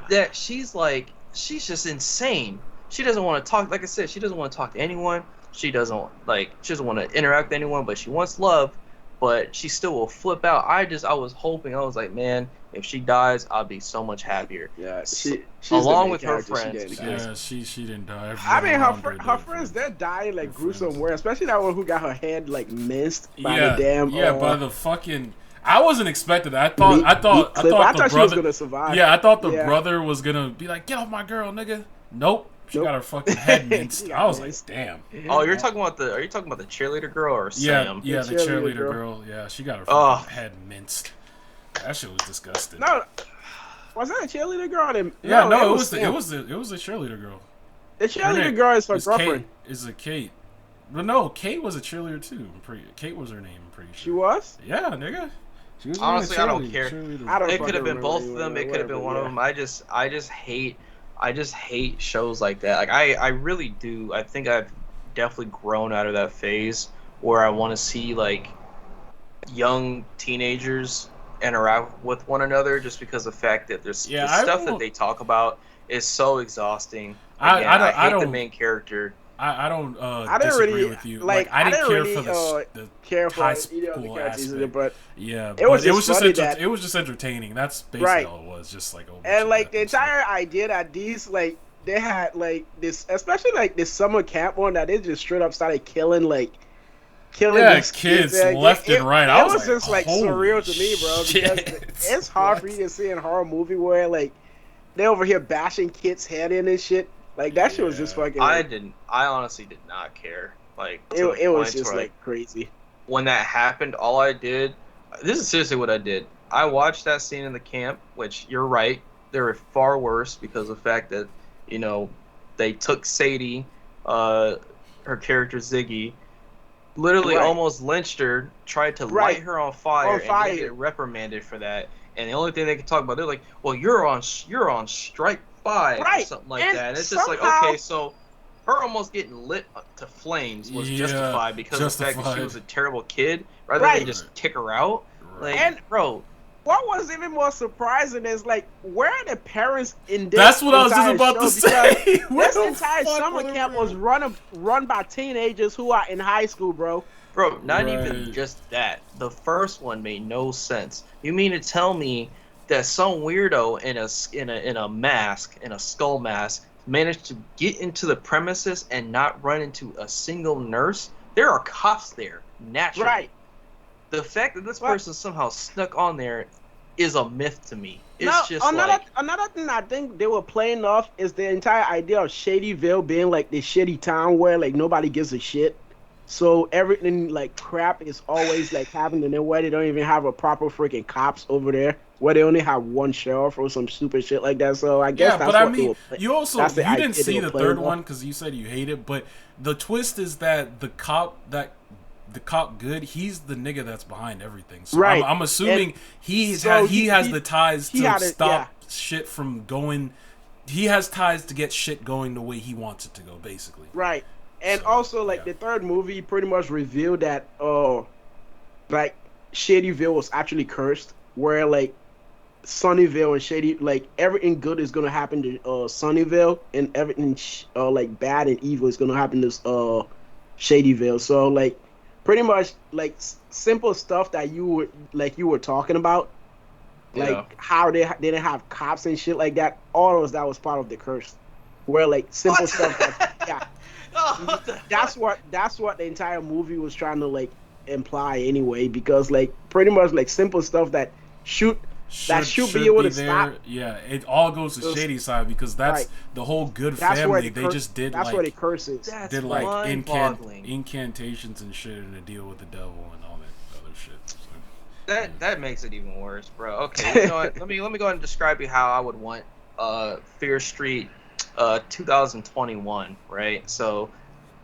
that she's just insane. She doesn't want to talk. Like I said, she doesn't want to talk to anyone. She doesn't want to interact with anyone, but she wants love. But she still will flip out. I was hoping. I was like, man, if she dies, I'll be so much happier. yeah, So- she's along the main with her character, she friends, didn't because- die. Yeah, she didn't die. I mean, Everyone around her did, friends, they're dying like Her gruesome friends. way, especially that one who got her head like minced by Yeah, the damn. by the fucking. I wasn't expecting that. I meat thought clip. the she was brother. gonna survive. Yeah, I thought the Yeah. brother was gonna be like, "Get off my girl, nigga." Nope. She Nope. got her fucking head minced. She got I was minced. like, "Damn." Oh, are you talking about the cheerleader girl or Yeah, Sam? yeah, the cheerleader cheerleader girl. girl. Yeah, she got her Ugh. fucking head minced. That shit was disgusting. No, was that a cheerleader girl? Yeah, no, it was Sam. the cheerleader girl. The Her cheerleader name girl is her is girlfriend. Kate. Is a Kate. But no, Kate was a cheerleader too. Kate was her name. I'm pretty She sure. was. Yeah, nigga. She was Honestly, I don't care. cheerleader. I don't It could have fucking been both of remember them. anyway, It could have been one of whatever, them. I just hate shows like that. Like I really do. I think I've definitely grown out of that phase where I want to see like young teenagers interact with one another, just because of the fact that there's Yeah, the I stuff that won't- they talk about is so exhausting. I Again, don't- I hate the don't- main character. I don't I didn't disagree really with you. like. I didn't care really, for the care for high either of the school characters either, aspect. but Yeah, it was but just funny that it was just entertaining. That's basically right. all it was. Just like And like the entire idea that these like they had like this, especially like this summer camp one that they just straight up started killing these kids and left and right. It I was was just like surreal to me, bro, shit. because it's hard for you to see in a horror movie where like they over here bashing kids' head in and shit. Like that shit was just fucking. I honestly did not care. Like it was just like crazy. When that happened, all I did. This is seriously what I did. I watched that scene in the camp, which you're right. They were far worse because of the fact that they took Sadie, her character Ziggy, literally almost lynched her, tried to light her on fire, and they get reprimanded for that. And the only thing they could talk about, they're like, "Well, you're on strike 5 or something like that." And it's just like, okay, so her almost getting lit to flames was justified because of the fact that she was a terrible kid, rather than just kick her out. Like, and bro. What was even more surprising is like, where are the parents in this? That's what I was just about to say. This entire summer camp was run by teenagers who are in high school, bro. Bro, not even just that. The first one made no sense. You mean to tell me that some weirdo in a mask, in a skull mask, managed to get into the premises and not run into a single nurse? There are cops there, naturally. Right. The fact that this person somehow snuck on there is a myth to me. It's just another thing I think they were playing off is the entire idea of Shadyville being like this shitty town where like nobody gives a shit. So everything like crap is always like happening there where they don't even have a proper freaking cops over there, where they only have one sheriff or some stupid shit like that. So I guess that's what they were playing. You also you didn't see the third one because you said you hate it, but the twist is that the cop good, he's the nigga that's behind everything. So I'm assuming he has the ties to stop shit from going. He has ties to get shit going the way he wants it to go, basically. Right. And also, like, the third movie pretty much revealed that, like, Shadyville was actually cursed, where, like, Sunnyvale and Shady, like, everything good is going to happen to Sunnyvale, and everything, like, bad and evil is going to happen to Shadyville. So, like, pretty much, like, simple stuff that you were talking about, like, how they didn't have cops and shit like that, all of that was part of the curse. Where, like, simple stuff that, that's what the entire movie was trying to like imply anyway, because like pretty much like simple stuff that should be able to stop. Yeah, it all goes to Shady's side because that's the whole good family. They just did that's like where the curse is. Did like incantations and shit and a deal with the devil and all that other shit. So, that makes it even worse, bro. Okay, you know what? let me go ahead and describe you how I would want Fear Street 2021, right? So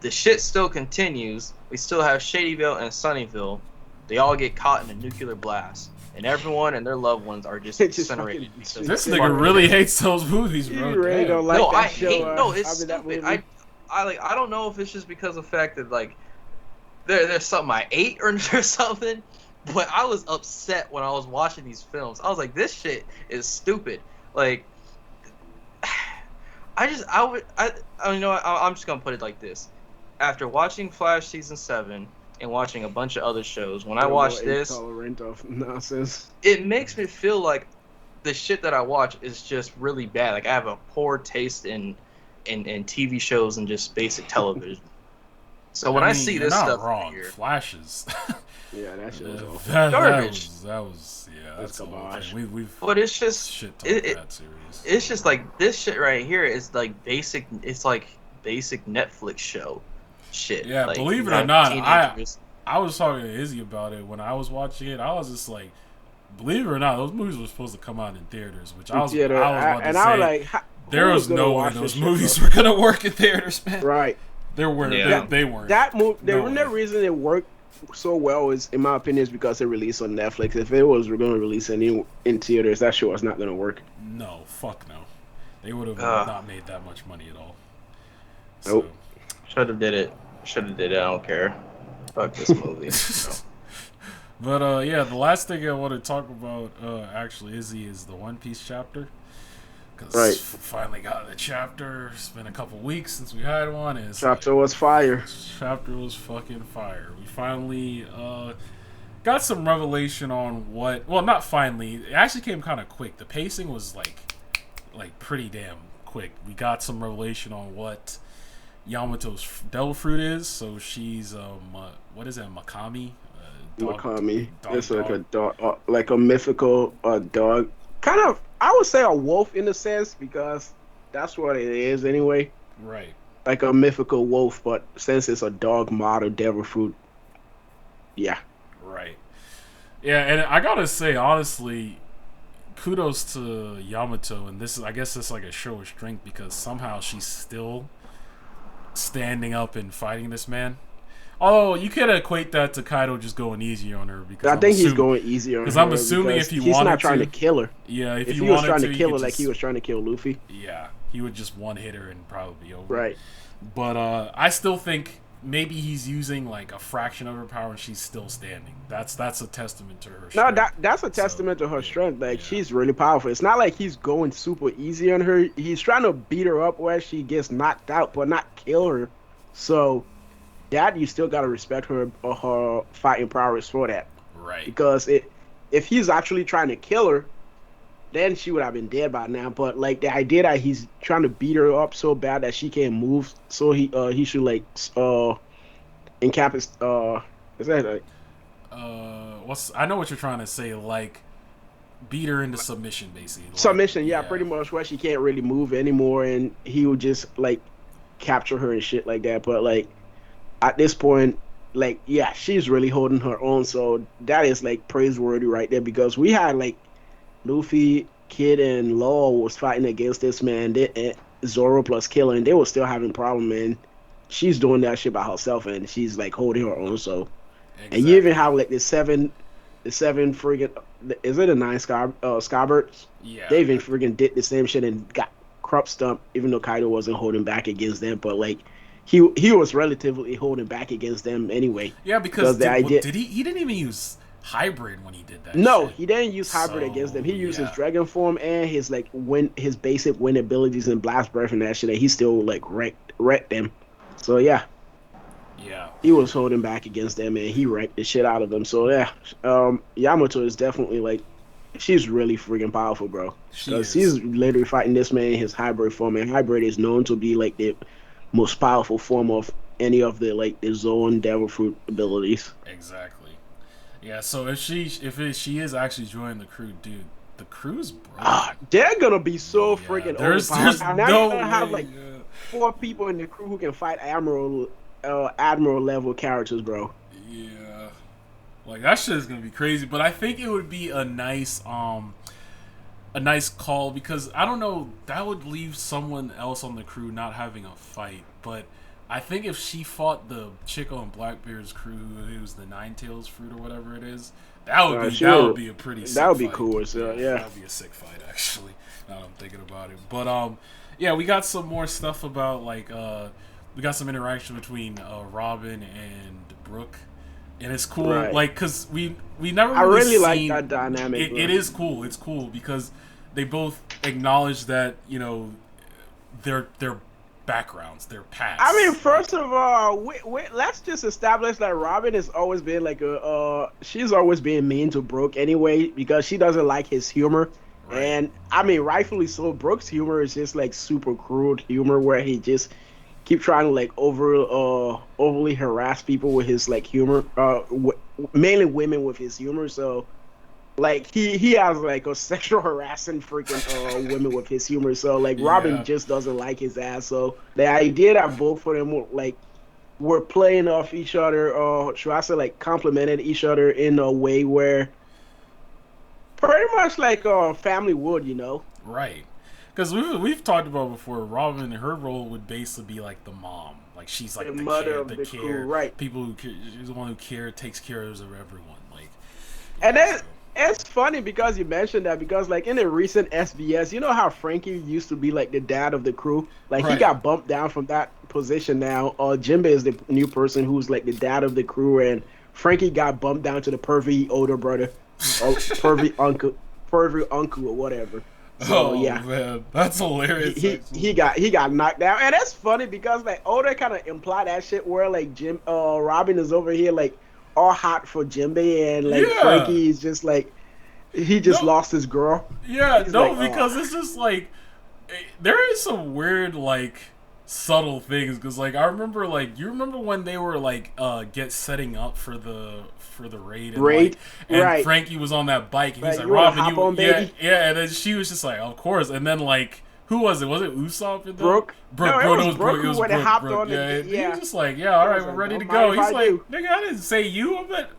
the shit still continues. We still have Shadyville and Sunnyville. They all get caught in a nuclear blast, and everyone and their loved ones are just incinerated. This nigga really hates those movies, bro. You really don't like that show. It's stupid. I don't know if it's just because of the fact that like there's something I ate or something, but I was upset when I was watching these films. I was like, this shit is stupid. Like, I'm just gonna put it like this. After watching Flash season 7 and watching a bunch of other shows, when I watch this, nonsense. It makes me feel like the shit that I watch is just really bad. Like I have a poor taste in TV shows and just basic television. So when I see this stuff wrong. here, Flashes. Yeah, that shit was awful. Garbage. That was that's a thing. But it's just shit that serious. It's just like this shit right here is like basic. It's like basic Netflix show shit. Yeah, like, believe it or not, I was talking to Izzy about it when I was watching it. I was just like, believe it or not, those movies were supposed to come out in theaters, which I was about to say. There was no way those movies were gonna work in theaters, man. Right. They weren't. The reason it worked so well is, in my opinion, is because it released on Netflix. If it was going to release in theaters, that show was not going to work. No, fuck no. They would have not made that much money at all. Nope. Should have did it. I don't care. Fuck this movie. But yeah, the last thing I want to talk about actually, Izzy, is the One Piece chapter. Because finally got the chapter. It's been a couple weeks since we had one. And chapter was fire. Chapter was fucking fire. We finally got some revelation on what. Well, not finally. It actually came kind of quick. The pacing was like pretty damn quick. We got some revelation on what Yamato's devil fruit is. So she's what is that? Makami. Makami. It's like dog. a dog, like a mythical dog. Kind of, I would say a wolf in a sense because that's what it is anyway. Right. Like a mythical wolf, but since it's a dog model devil fruit, yeah. Right. Yeah, and I gotta say honestly, kudos to Yamato, and I guess this is like a show of strength because somehow she's still standing up and fighting this man. Oh, you could equate that to Kaido just going easier on her because I think he's going easier on her. Because I'm assuming if he wanted to, he's not trying to kill her. Yeah, if he was trying to kill her like he was trying to kill Luffy. Yeah, he would just one hit her and probably be over. Right. But I still think maybe he's using like a fraction of her power and she's still standing. That's a testament to her strength. No, that's a testament to her strength. Like she's really powerful. It's not like he's going super easy on her. He's trying to beat her up where she gets knocked out, but not kill her. So that you still gotta respect her fighting prowess for that. Right. Because if he's actually trying to kill her, then she would have been dead by now. But like the idea that he's trying to beat her up so bad that she can't move, so he should like encompass is that like I know what you're trying to say, like beat her into submission basically. Like, submission, yeah, pretty much where she can't really move anymore and he would just like capture her and shit like that. But like at this point, like, yeah, she's really holding her own. So that is like praiseworthy right there because we had like Luffy, Kid, and Law was fighting against this man. Zoro plus Killer, and they were still having problem. And she's doing that shit by herself, and she's like holding her own. So, exactly. And you even have like the seven friggin' is it a 9 Scarberts? Yeah, they even friggin' did the same shit and got crop stumped, even though Kaido wasn't holding back against them. But like he was relatively holding back against them anyway. Yeah, because did he didn't even use hybrid when he did that. No, shit. He didn't use hybrid against them. He used his dragon form and his like his basic wind abilities and blast breath and that shit. And he still like wrecked them. So yeah, he was holding back against them and he wrecked the shit out of them. So yeah, Yamato is definitely like she's really freaking powerful, bro. Because she's literally fighting this man in his hybrid form, and hybrid is known to be like the most powerful form of any of the like the Zoan Devil Fruit abilities. Exactly. Yeah. So if she is actually joining the crew, dude, the crew's broken. They're gonna be so freaking overpowered. Now no you're gonna have like 4 people in the crew who can fight admiral level characters, bro. Yeah. Like that shit is gonna be crazy, but I think it would be a nice call because I don't know, that would leave someone else on the crew not having a fight. But I think if she fought the Chico and Blackbeard's crew, who was the Nine Tails fruit or whatever it is, that would be a pretty sick that would be fight. Cool. So yeah, that would be a sick fight actually. Now that I'm thinking about it, but yeah, we got some more stuff about like we got some interaction between Robin and Brooke. And it's cool, like, because we never really I really like that dynamic. It is cool. It's cool because they both acknowledge that, you know, their backgrounds, their past. I mean, first of all, let's just establish that Robin has always been like she's always been mean to Brooke anyway because she doesn't like his humor. Right. And I mean, rightfully so. Brooke's humor is just like super crude humor where he just keep trying to like overly harass people with his like humor, mainly women with his humor. So like he has like a sexual harassing freaking women with his humor. So like Robin just doesn't like his ass. So the idea that both of them were playing off each other, or should I say like complimented each other in a way where pretty much like family would, you know? Right. Because we've talked about before, Robin, her role would basically be like the mom. Like she's like the mother of the the care, crew, right? People who care, she's the one who takes care of everyone. Like, and then it's funny because you mentioned that because like in the recent SBS, you know how Frankie used to be like the dad of the crew. Like he got bumped down from that position now. Jimbe is the new person who's like the dad of the crew, and Frankie got bumped down to the pervy older brother, or pervy uncle or whatever. So Oh yeah, man, that's hilarious. he got knocked down, and that's funny because like Oda kind of implied that shit where like Robin is over here like all hot for Jinbei, and like Yeah. Frankie is just like he just No. lost his girl. Yeah. He's No, like, because it's just like there is some weird like subtle things because like I remember like you remember when they were like get setting up for the raid and like Raid, and right? Frankie was on that bike and he's like You wanna Robin hop you on, yeah baby? yeah and then she was just like of course and then like who was it Usopp and Brooke? No, it was Brooke it was who when they hopped Brooke. on. Yeah, And, he yeah. was just like yeah all right we're like, ready to don't go mind if he's I like do. nigga I didn't say you I'm at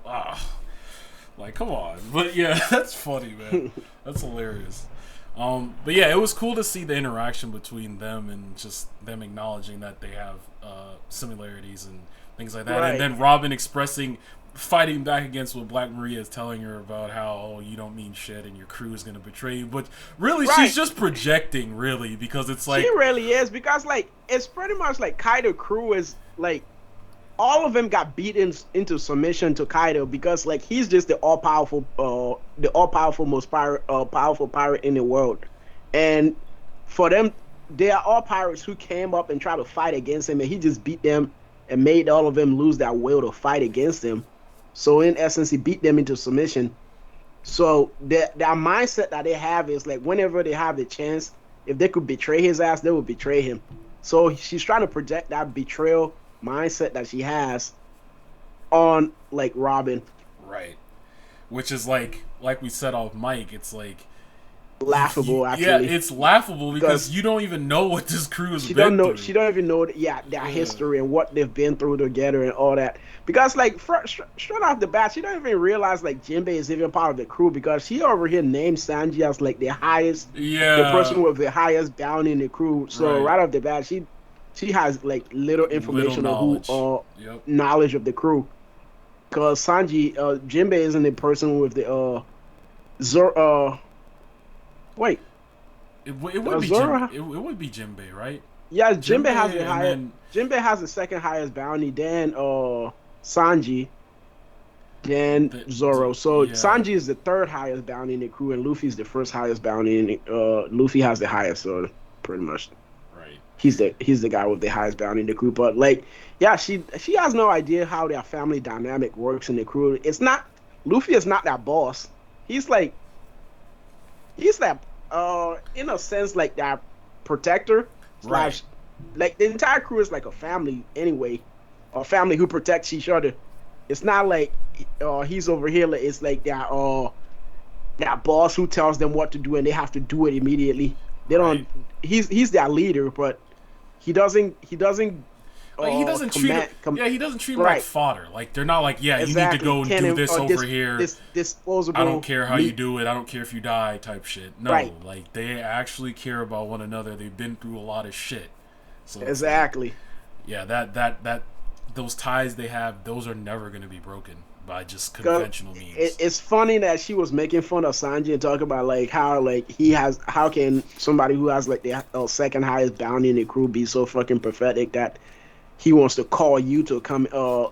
like come on but yeah that's funny man that's hilarious. But yeah, it was cool to see the interaction between them and just them acknowledging that they have similarities and things like that. Right. And then Robin fighting back against what Black Maria is telling her about how you don't mean shit and your crew is going to betray you. But really, she's just projecting, really, because it's like... She really is, because like it's pretty much like Kaido crew is like all of them got beaten into submission to Kaido because like he's just the all powerful most powerful pirate in the world, and for them they are all pirates who came up and tried to fight against him, and he just beat them and made all of them lose their will to fight against him. So in essence, he beat them into submission. So their mindset that they have is like whenever they have the chance, if they could betray his ass, they would betray him. So she's trying to project that betrayal mindset that she has on like Robin. Right. Which is like we said off mic, it's like laughable actually. Yeah, it's laughable because you don't even know what this crew has been through. She don't even know their history and what they've been through together and all that. Because like straight off the bat, she don't even realize like Jinbei is even part of the crew because she over here named Sanji as like the highest, the person with the highest bounty in the crew. So right off the bat, she has like little information on knowledge of the crew. Because Sanji, Jinbei isn't the person with the wait. It would be it would be Jinbei, right? Yeah, Jinbei has the highest. Jinbei has the second highest bounty, then Sanji, then Zoro. So Sanji is the third highest bounty in the crew, and Luffy's the first highest bounty. In the, Luffy has the highest, so pretty much. Right. He's the guy with the highest bounty in the crew. But like, yeah, she has no idea how their family dynamic works in the crew. It's not Luffy is not that boss. He's that in a sense like that protector. Right. Like the entire crew is like a family anyway, a family who protects each other. It's not like he's over here. It's like that boss who tells them what to do and they have to do it immediately. They don't. He's their leader, but he doesn't. He doesn't treat them like fodder. Like they're not like, you need to go and do this over here. This disposable. I don't care how you do it. I don't care if you die. Type shit. No, like they actually care about one another. They've been through a lot of shit. So exactly. That those ties they have, those are never going to be broken by just conventional means. It's funny that she was making fun of Sanji and talking about like how like how can somebody who has like the second highest bounty in the crew be so fucking pathetic that he wants to call you to come,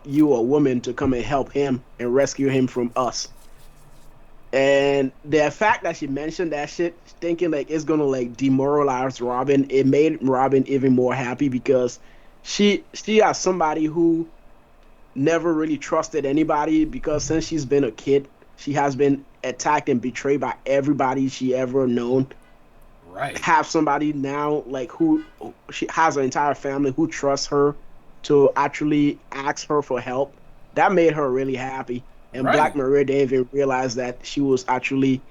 you a woman to come and help him and rescue him from us. And the fact that she mentioned that shit, thinking like it's gonna like demoralize Robin, it made Robin even more happy because she has somebody who never really trusted anybody because since she's been a kid, she has been attacked and betrayed by everybody she ever known. Right. Have somebody now like who she has an entire family who trusts her to actually ask her for help. That made her really happy. And Black Maria didn't even realize that she was actually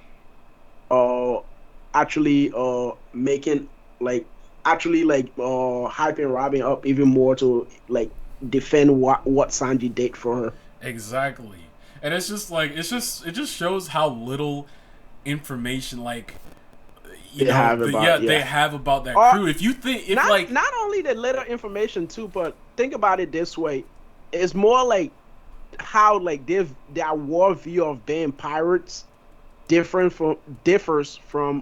making hyping Robin up even more to like defend what Sanji did for her. Exactly. And it's just like it just shows how little information like they have about that crew. If you think not only the little information too, but think about it this way. It's more like how like their worldview of being pirates differs from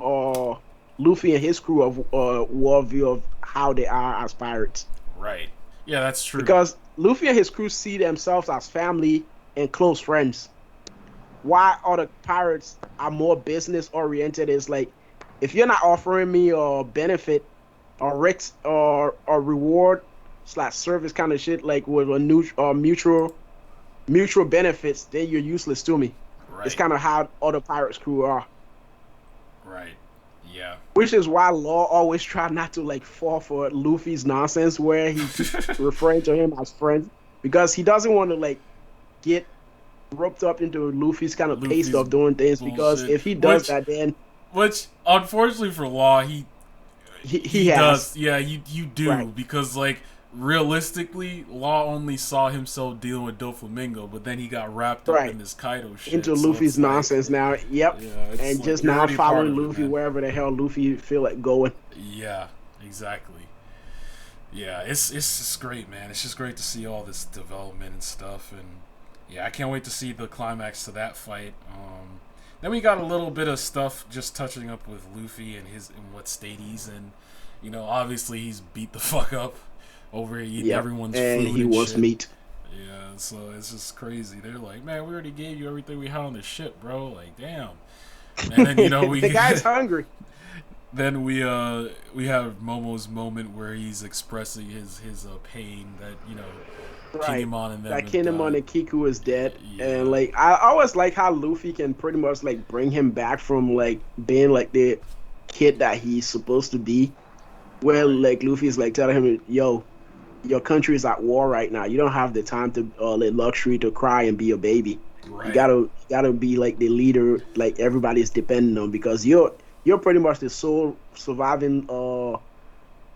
Luffy and his crew of worldview of how they are as pirates. Right. Yeah, that's true. Because Luffy and his crew see themselves as family and close friends. Why other pirates are more business oriented is like if you're not offering me a benefit or risk or reward slash service kind of shit, like with a new mutual benefits, then you're useless to me. Right. It's kind of how other pirates crew are. Right. Yeah. Which is why Law always try not to like fall for Luffy's nonsense where he keeps referring to him as friend, because he doesn't want to like get roped up into Luffy's kind of pace of doing things. Bullshit. Because if he does that, then unfortunately for Law, he has. does. Yeah, you do, Right. because like realistically, Law only saw himself dealing with Doflamingo, but then he got wrapped up in this Kaido shit. Into Luffy's nonsense now. Yep. Yeah, and like, just you're now already part following of it, Luffy man. wherever the hell Luffy feel like going. Yeah, exactly. Yeah, it's just great, man. It's just great to see all this development and stuff, and yeah, I can't wait to see the climax to that fight. Then we got a little bit of stuff just touching up with Luffy and what state he's in. You know, obviously he's beat the fuck up over eating everyone's food and he and wants shit. meat. Yeah, so it's just crazy. They're like, man, we already gave you everything we had on the ship, bro. Like, damn. And then, you know, the guy's hungry. Then we have Momo's moment where he's expressing his pain that, you know, Right. Kinemon and them That have Kinemon died. and Kiku is dead. Yeah. And like I always like how Luffy can pretty much like bring him back from like being like the kid that he's supposed to be. Where like Luffy's like telling him, yo, your country is at war right now. You don't have the time to let luxury to cry and be a baby. Right. You gotta be like the leader, like everybody's depending on, because you're pretty much the sole surviving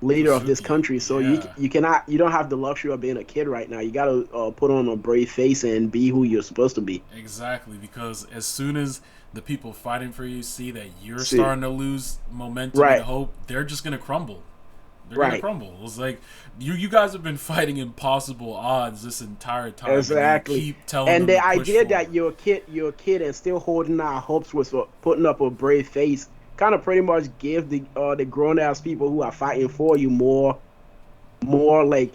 leader of this country. So you don't have the luxury of being a kid right now. You gotta put on a brave face and be who you're supposed to be. Exactly, because as soon as the people fighting for you see that you're starting to lose momentum Right. and hope, they're just gonna crumble. They're Right. gonna crumble. It's like you guys have been fighting impossible odds this entire time. Exactly. And you keep telling And them the to push idea that forward. you're a kid and still holding out hopes with putting up a brave face kind of pretty much give the grown ass people who are fighting for you more like,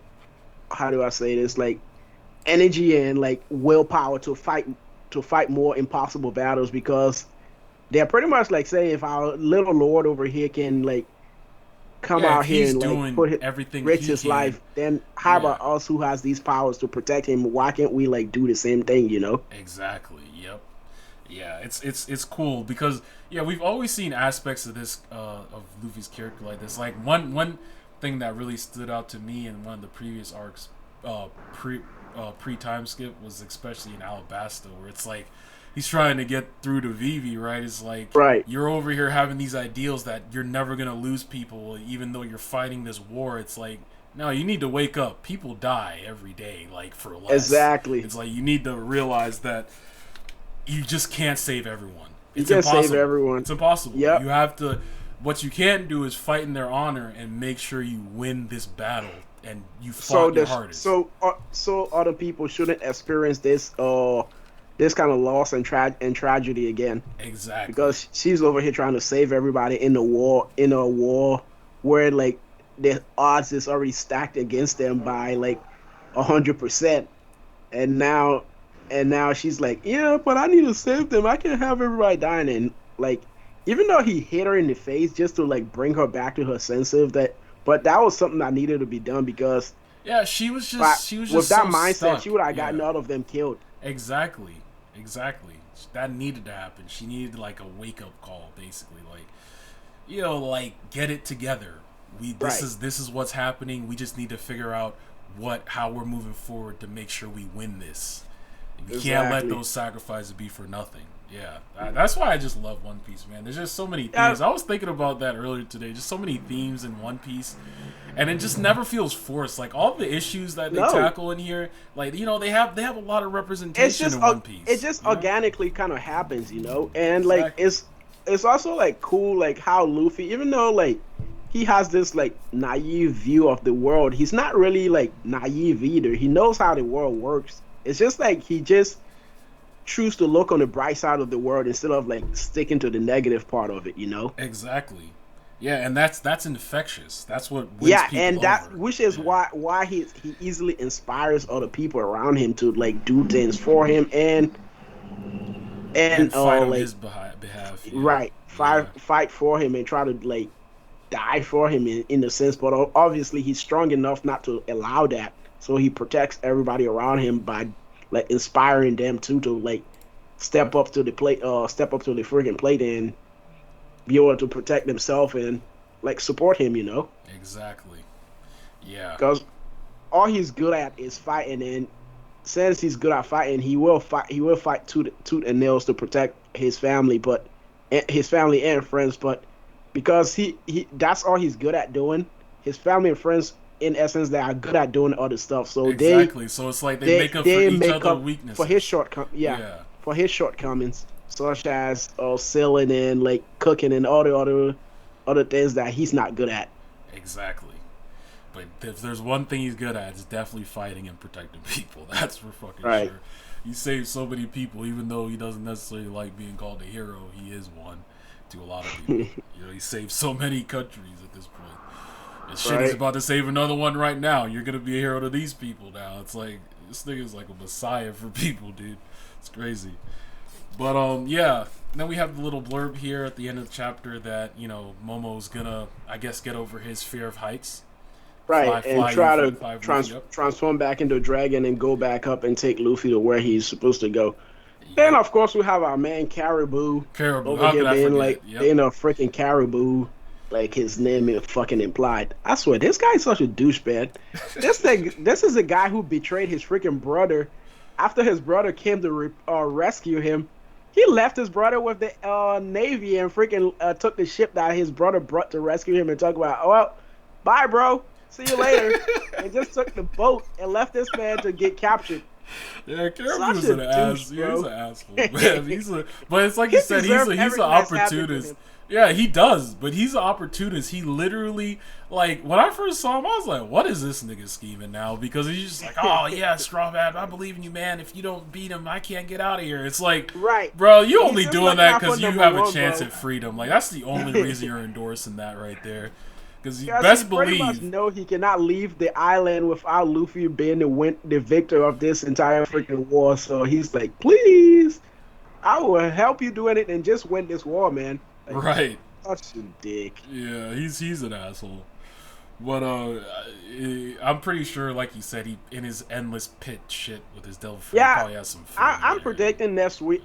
how do I say this, like energy and like willpower to fight more impossible battles, because they're pretty much like saying, if our little lord over here can like come out here and like put everything risk he his can. life, then how about us who has these powers to protect him? Why can't we like do the same thing, you know? Exactly. Yep. Yeah, it's cool because we've always seen aspects of this of Luffy's character like this. Like one thing that really stood out to me in one of the previous arcs, pre time skip, was especially in Alabasta, where it's like he's trying to get through to Vivi, right? It's like, you're over here having these ideals that you're never gonna lose people, even though you're fighting this war. It's like, no, you need to wake up. People die every day, like for less. Exactly. It's like you need to realize that you just can't save everyone. You can't save everyone. It's impossible. Yep. You have to. What you can't do is fight in their honor and make sure you win this battle and you fought your hardest. So other people shouldn't experience this this kind of loss and tragedy again. Exactly. Because she's over here trying to save everybody in a war where like the odds is already stacked against them by like 100%, and now she's like, yeah, but I need to save them. I can't have everybody dying. And like, even though he hit her in the face just to like bring her back to her senses, but that was something that needed to be done, because she was just with that mindset, stuck. she would have gotten all of them killed. Exactly. That needed to happen. She needed like a wake up call, basically. Like, like get it together. This is what's happening. We just need to figure out how we're moving forward to make sure we win this. We can't let those sacrifices be for nothing. Yeah, that's why I just love One Piece, man. There's just so many themes. I was thinking about that earlier today. Just so many themes in One Piece, and it just never feels forced. Like all the issues that they tackle in here, like they have a lot of representation in One Piece. It just organically kind of happens, and like it's also like cool, like how Luffy, even though like he has this like naive view of the world, he's not really like naive either. He knows how the world works. It's just like he just choose to look on the bright side of the world instead of like sticking to the negative part of it, Exactly. Yeah, and that's infectious. That's what wins people and that over. which is why he easily inspires other people around him to like do things for him, and and fight on like his behalf. Yeah. right, fight for him and try to like die for him in a sense. But obviously, he's strong enough not to allow that, so he protects everybody around him by like inspiring them to like step up to the plate, step up to the friggin' plate and be able to protect themselves and like support him. Exactly. Yeah. Because all he's good at is fighting, and since he's good at fighting, he will fight. He will fight tooth and nails to protect his family, but his family and friends. But because he that's all he's good at doing. His family and friends, in essence, they are good at doing other stuff. So exactly. So it's like they make up for each other's weaknesses. For his for his shortcomings, such as selling and like cooking and all the other things that he's not good at. Exactly. But if there's one thing he's good at, it's definitely fighting and protecting people. That's for fucking sure. He saved so many people, even though he doesn't necessarily like being called a hero. He is one to a lot of people. He saved so many countries at this point. And shit, he's about to save another one right now. You're gonna be a hero to these people now. It's like this nigga's like a messiah for people, dude. It's crazy. But yeah. Then we have the little blurb here at the end of the chapter that Momo's gonna, I guess, get over his fear of heights. Right, and try to transform back into a dragon and go back up and take Luffy to where he's supposed to go. Yeah. Then, of course, we have our man Caribou over here being a freaking Caribou, like his name is fucking implied. I swear, this guy is such a douchebag. This is a guy who betrayed his freaking brother. After his brother came to rescue him, he left his brother with the Navy and freaking took the ship that his brother brought to rescue him and talk about, oh, well, bye, bro. See you later. And just took the boat and left this man to get captured. Yeah, Caribou's an ass. He's an asshole, man. But it's like you said, he's an opportunist. Yeah, he does, but he's an opportunist. He literally, like, when I first saw him, I was like, what is this nigga scheming now? Because he's just like, oh, yeah, Straw Man, I believe in you, man. If you don't beat him, I can't get out of here. It's like, bro, you only doing that because you have a chance at freedom. Like, that's the only reason you're endorsing that right there. Because you best believe much know he cannot leave the island without Luffy being the victor of this entire freaking war. So he's like, please, I will help you do anything. Just win this war, man. Like, right. Such a dick. Yeah, he's an asshole. But I'm pretty sure, like you said, he in his endless pit shit with his devil fruit, probably has some food. I'm predicting next week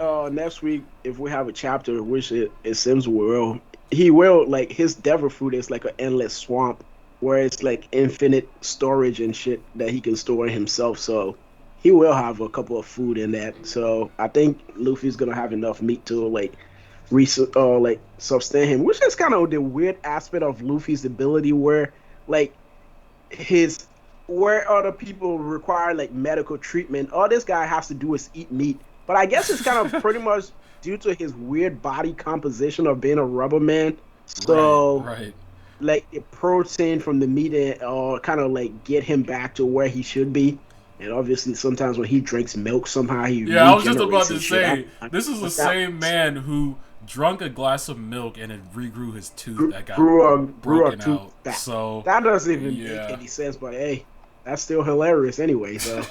if we have a chapter, which it seems we will. He will, like, his devil fruit is like an endless swamp where it's like infinite storage and shit that he can store himself. So he will have a couple of food in that. So I think Luffy's gonna have enough meat to like sustain him, which is kind of the weird aspect of Luffy's ability where where other people require like medical treatment, all this guy has to do is eat meat. But I guess it's kind of pretty much due to his weird body composition of being a rubber man. So, like, the protein from the meat kind of, like, get him back to where he should be. And obviously, sometimes when he drinks milk, somehow he I was just about to say, this is the same man who drunk a glass of milk and it regrew his tooth that got broken out. So that doesn't even make any sense, but hey, that's still hilarious anyway, so.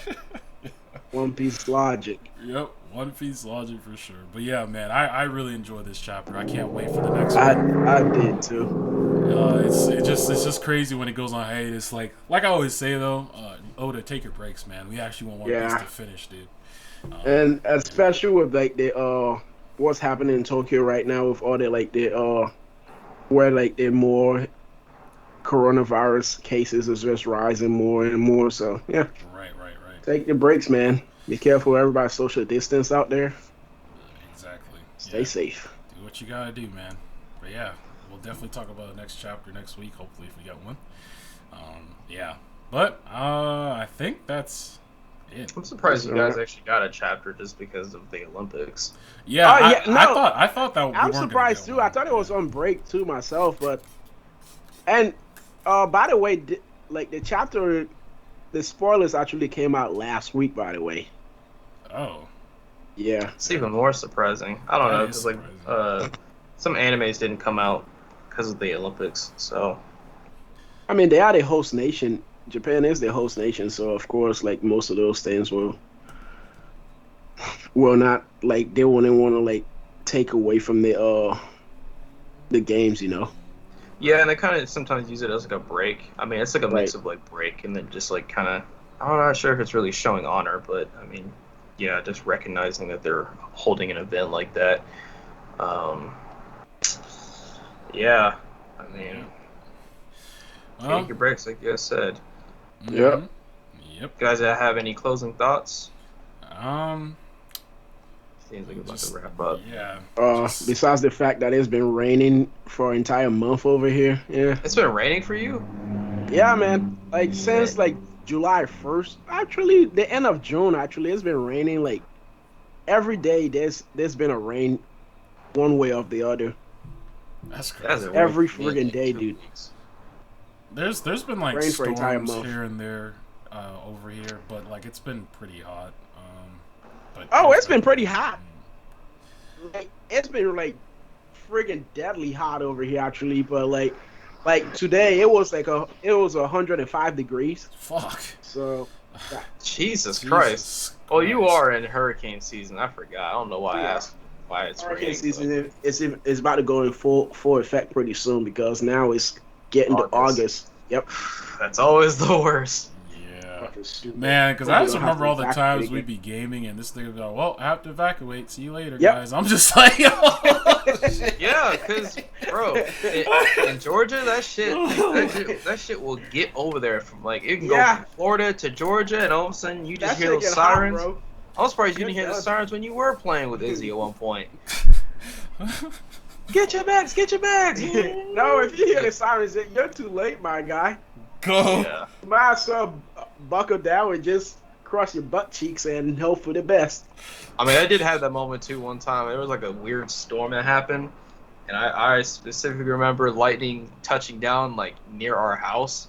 One Piece logic. Yep, One Piece logic for sure. But yeah, man, I really enjoy this chapter. I can't wait for the next one. I did too. It's just crazy when it goes on hiatus. Like I always say though, Oda, take your breaks, man. We actually want One Piece to finish, dude. And especially with like the what's happening in Tokyo right now with all the like the where like the more coronavirus cases is just rising more and more. So yeah. Right. Take your breaks, man. Be careful, everybody. Social distance out there. Exactly. Stay safe. Do what you gotta do, man. But yeah, we'll definitely talk about the next chapter next week. Hopefully, if we get one. But I think that's it. I'm surprised you guys actually got a chapter just because of the Olympics. Yeah, I thought that. I'm surprised too. I thought it was on break too myself, but by the way, like the chapter. The spoilers actually came out last week, by the way. Oh. Yeah. It's even more surprising. I don't know, because like some animes didn't come out because of the Olympics, so. I mean, they are the host nation. Japan is the host nation, so of course, like most of those things will well, not like they wouldn't want to like take away from the games, you know. Yeah, and they kind of sometimes use it as like a break. I mean, it's like a Right. mix of like break and then just like kind of. I'm not sure if it's really showing honor, but I mean, yeah, just recognizing that they're holding an event like that. Um, yeah, I mean, take your breaks, like you said. Yep. Yep. Guys, have any closing thoughts? Um. Seems like we're about Just, to wrap up. yeah. Besides the fact that it's been raining for an entire month over here, yeah, It's been raining for you? yeah, man. Like since like July 1st, actually, the end of June, actually, it's been raining like every day. There's been a rain one way or the other. That's That crazy. hasn't Every rained for me in, friggin' like, day, 2 dude. weeks. There's been like Rain for an entire storms month. here and there over here, but like it's been pretty hot. But Oh, there's it's been been- pretty hot. Like it's been like friggin' deadly hot over here, actually. But like today, it was 105 degrees. Fuck. So Jesus Christ. Jesus Oh, you Christ. are in hurricane season. I forgot. I don't know why I Yeah. asked why it's hurricane raining. season is about to go in full effect pretty soon because now it's getting to August. Yep. That's always the worst. Yeah. Fucking stupid. Man, because I We're just gonna have remember to all the evacuate times again. we'd be gaming and this thing would go, well, I have to evacuate. See you later, Yep. guys. I'm just like, oh, shit. Yeah, because, bro, in Georgia, that shit will get over there from, like, it can go Yeah. from Florida to Georgia, and all of a sudden you just That hear shit those get hot, sirens. bro. I'm surprised you didn't hear the Good sirens when you were playing with Izzy at one point. Get your bags, get your bags. No, if you hear the sirens, you're too late, my guy. Go. Yeah. You might as well buckle down and just cross your butt cheeks and hope for the best. I mean, I did have that moment too one time. There was like a weird storm that happened, and I specifically remember lightning touching down like near our house,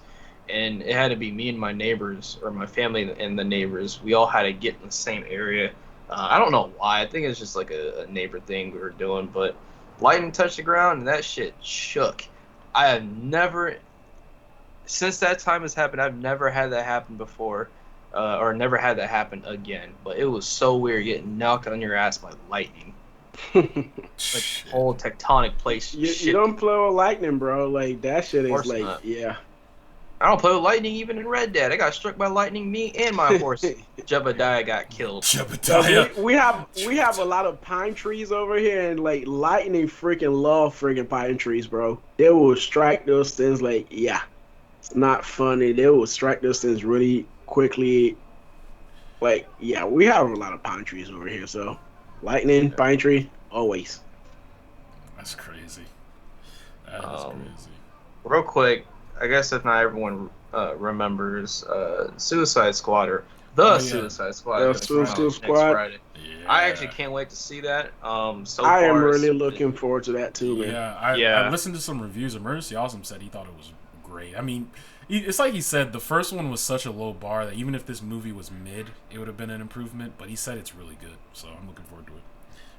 and it had to be me and my neighbors, or my family and the neighbors. We all had to get in the same area. I don't know why. I think it's just like a neighbor thing we were doing, but lightning touched the ground and that shit shook. I have never, since that time has happened, I've never had that happen before. Or never had that happen again. But it was so weird getting knocked on your ass by lightning. Like Shit. whole tectonic place You shit. don't play with lightning, bro. Like that shit is course like, not. yeah. I don't play with lightning even in Red Dead. I got struck by lightning. Me and my horse Jebediah got killed. Jebediah. we have a lot of pine trees over here, and like lightning freaking love freaking pine trees, bro. They will strike those things like, yeah, it's not funny. They will strike those things really quickly. Like, yeah, we have a lot of pine trees over here, so lightning, pine tree, always. That's crazy. That is crazy. Real quick, I guess if not everyone remembers Suicide Squad or The Oh, yeah. Suicide Squad. The that's coming out Suicide next Squad. Friday. Yeah. I actually can't wait to see that. So I am far, really it's- looking forward to that too, man. I listened to some reviews. Emergency Awesome said he thought it was great. I mean, it's like he said, the first one was such a low bar that even if this movie was mid, it would have been an improvement. But he said it's really good, so I'm looking forward to it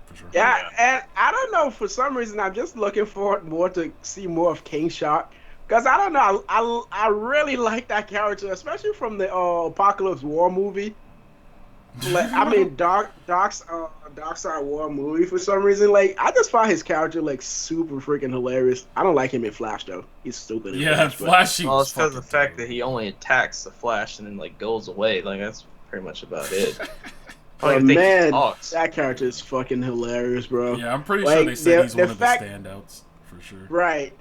for sure. Yeah, and I don't know, for some reason I'm just looking forward more to see more of King Shark. Because I don't know, I really like that character, especially from the Apocalypse War movie. Like, I mean, Dark Side War movie, for some reason. Like, I just find his character like super freaking hilarious. I don't like him in Flash though. He's stupid. In Yeah, Flash, but- Flashy. Well, was it's because of the fucking fact that terrible. he only attacks the Flash and then like goes away. Like that's pretty much about it. I don't But even think he man, talks. that character is fucking hilarious, bro. Yeah, I'm pretty Like, sure they said he's the one of fact- the standouts for sure. Right.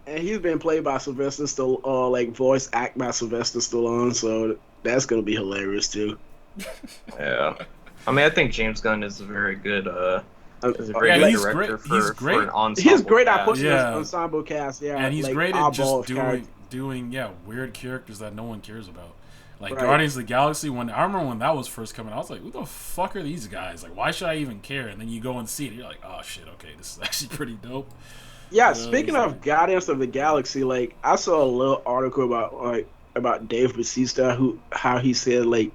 And he's been played by Sylvester Stallone, like voice act by Sylvester Stallone, so that's gonna be hilarious too. Yeah. I mean, I think James Gunn is a very good, is a very Yeah, good he's director great. He's for great. an ensemble. He's great at cast. pushing Yeah. his ensemble cast, yeah. And he's like, great at oddball just character. doing weird characters that no one cares about. Like Right. Guardians of the Galaxy, when I remember when that was first coming out, I was like, who the fuck are these guys? Like, why should I even care? And then you go and see it, and you're like, oh shit, okay, this is actually pretty dope. Yeah, Yeah, speaking it's of like- Guardians of the Galaxy, like I saw a little article about Dave Bautista, how he said like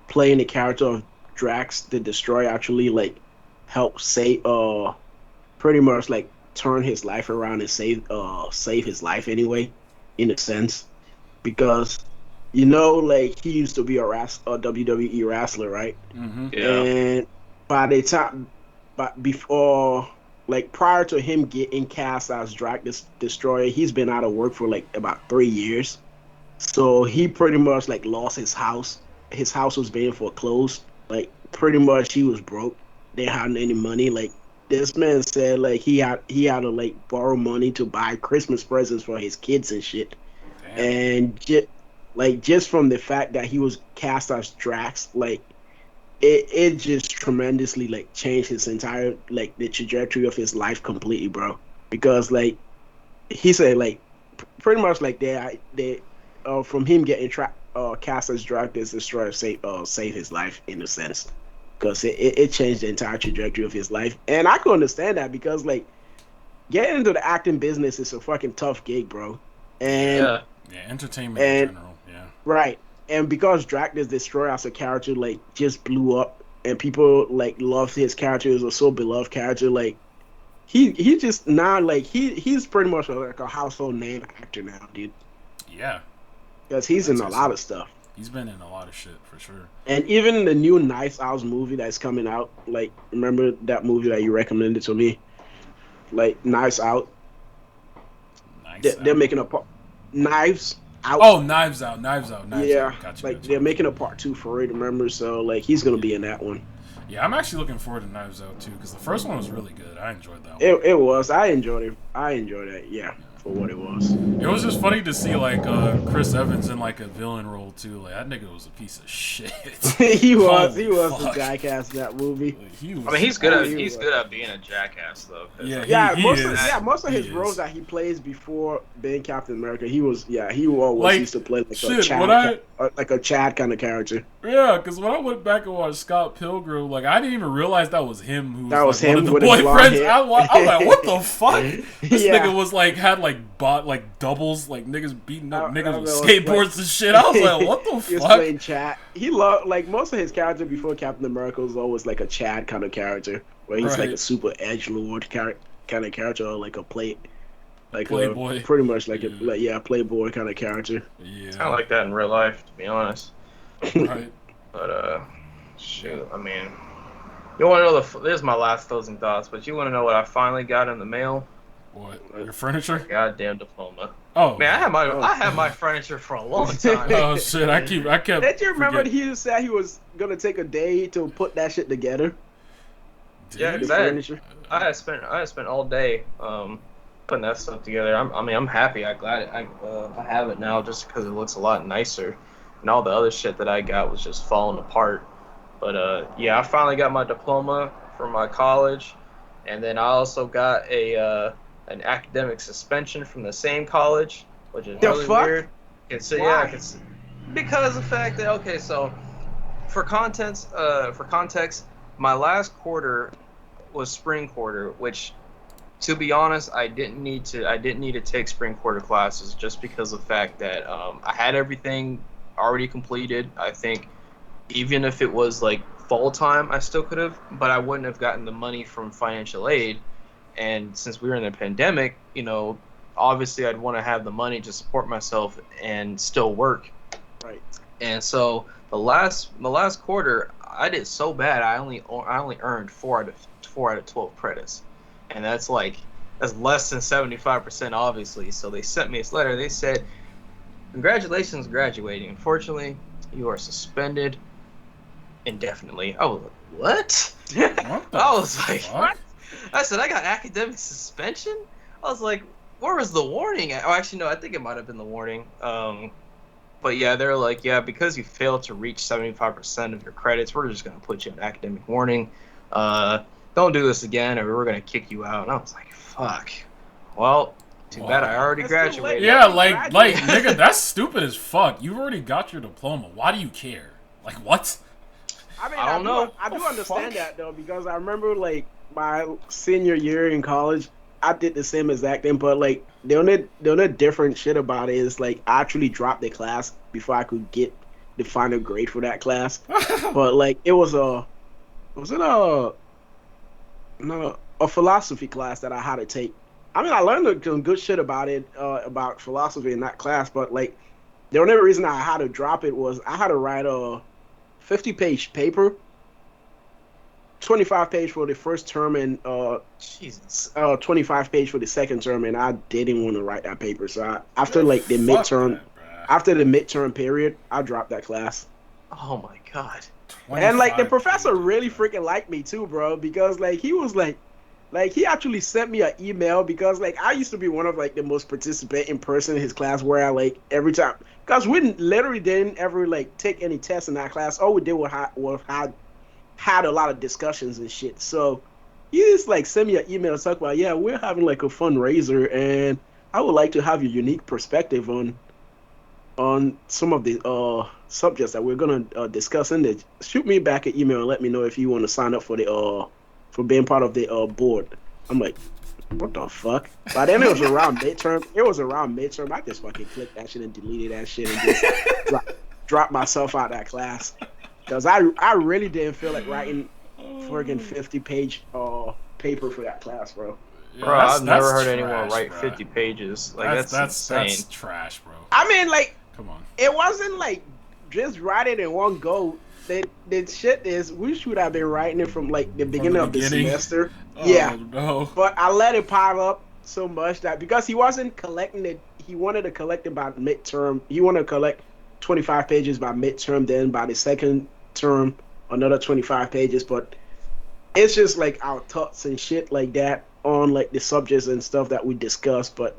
playing the character of Drax the Destroyer actually like helped save pretty much like turn his life around and save his life anyway, in a sense, because like he used to be a WWE wrestler, right? Mm-hmm. Yeah. And by the time, but before, like prior to him getting cast as Drag Destroyer, he's been out of work for like about 3 years. So he pretty much like lost his house. His house was being foreclosed. Like pretty much he was broke. They hadn't any money. Like this man said like he had to like borrow money to buy Christmas presents for his kids and shit. Damn. And just from the fact that he was cast as Drax, like it just tremendously like changed his entire like the trajectory of his life completely, bro. Because like he said like pretty much like they from him getting cast as Dracula's Destroyer save his life in a sense, because it changed the entire trajectory of his life, and I can understand that because like getting into the acting business is a fucking tough gig, bro. And Yeah, entertainment in general. Yeah. right, and because Dracula's Destroyer as a character like just blew up, and people like loved his character, it was a so beloved character, like. He just now like he's pretty much like a household name actor now, dude. Yeah. Because he's in a lot of stuff. He's been in a lot of shit for sure. And even the new Knives Out movie that's coming out, like remember that movie that you recommended to me, like Knives Out. They're making a Knives Out. Oh, Knives Out. Yeah, Gotcha, like they're making a part 2 for it. Remember, so like he's gonna be in that one. Yeah, I'm actually looking forward to Knives Out too because the first one was really good. I enjoyed that one. It was. I enjoyed it. I enjoyed it. Yeah, for what it was. It was just funny to see like Chris Evans in like a villain role too. Like that nigga was a piece of shit. he was fuck. a jackass in that movie. Like, he's good at being a jackass though. Yeah, most of his roles that he plays before being Captain America, he always like, used to play like shit, a Chad kind of character. Yeah, because when I went back and watched Scott Pilgrim, like I didn't even realize that was him. Who was him one of the with boyfriends. I was like, what the fuck? This Yeah. nigga was like had like bought like doubles, like niggas beating up niggas with know, skateboards and shit. I was like, what the He was fuck? playing Chad. He loved like most of his character before Captain America was always like a Chad kind of character, where he's like a super edgelord kind of character, or like a Playboy. pretty much like a playboy kind of character. Yeah, It's kind of like that in real life, to be honest. right. But shoot, I mean, you want to know this is my last closing thoughts, but you want to know what I finally got in the mail? What? Your furniture? Goddamn diploma. Oh Man, I had my furniture for a long time. Oh shit! I kept. Did you remember he said he was gonna take a day to put that shit together? Yeah, because I had spent all day putting that stuff together. I'm happy. I'm glad I have it now, just because it looks a lot nicer, and all the other shit that I got was just falling apart. But yeah, I finally got my diploma from my college, and then I also got an academic suspension from the same college, which is really weird. It's because of the fact that so for context, my last quarter was spring quarter, which, to be honest, I didn't need to take spring quarter classes just because of the fact that I had everything already completed. I think even if it was like fall time, I still could have, but I wouldn't have gotten the money from financial aid. And since we were in the pandemic, obviously I'd want to have the money to support myself and still work. Right. And so the last quarter, I did so bad. I only earned 4 out of 12 credits, and that's less than 75%, obviously. So they sent me this letter. They said, "Congratulations, graduating. Unfortunately, you are suspended indefinitely." I was like, "What?" I was like, "What?" I said, "I got academic suspension?" I was like, "Where was the warning?" Oh, actually, no. I think it might have been the warning. But yeah, they're like, "Yeah, because you failed to reach 75% of your credits, we're just gonna put you on academic warning. Don't do this again, or we're gonna kick you out." And I was like, "Fuck. Well, too bad I already graduated." Yeah, like nigga, that's stupid as fuck. You already got your diploma. Why do you care? Like what? I mean, I don't know. I do understand that though, because I remember like my senior year in college, I did the same exact thing, but like the only different shit about it is like I actually dropped the class before I could get the final grade for that class. But like it was a philosophy class that I had to take. I mean, I learned some good shit about it, about philosophy in that class, but like the only reason I had to drop it was I had to write a 50-page paper. 25 page for the first term and Jesus. 25 page for the second term, and I didn't want to write that paper. So after Yeah, like the fuck midterm, that, bruh. after the midterm period, I dropped that class. Oh my god. And like the 25 professor pages, really bruh. freaking liked me too, bro, because like he was like he actually sent me an email because like I used to be one of like the most participating person in his class where I like every time because we literally didn't ever like take any tests in that class. All we did was had a lot of discussions and shit. So he just like sent me an email and talk about, yeah, we're having like a fundraiser and I would like to have your unique perspective on some of the subjects that we're gonna discuss. And then shoot me back an email and let me know if you want to sign up for the for being part of the board. I'm like, what the fuck? By then it was around midterm. It was around midterm. I just fucking clicked that shit and deleted that shit and just dropped myself out of that class. Because I really didn't feel like writing friggin' 50-page paper for that class, bro. Yeah, Bro, I've never heard trash, anyone write bruh. 50 pages. Like, that's insane. That's trash, bro. I mean, like, Come on. it wasn't like just write it in one go. The shit is, we should have been writing it from like the beginning of the semester. Oh, Yeah. no. But I let it pile up so much that because he wasn't collecting it, he wanted to collect it by midterm. He wanted to collect 25 pages by midterm, then by the second term, another 25 pages. But it's just like our thoughts and shit like that on like the subjects and stuff that we discussed. But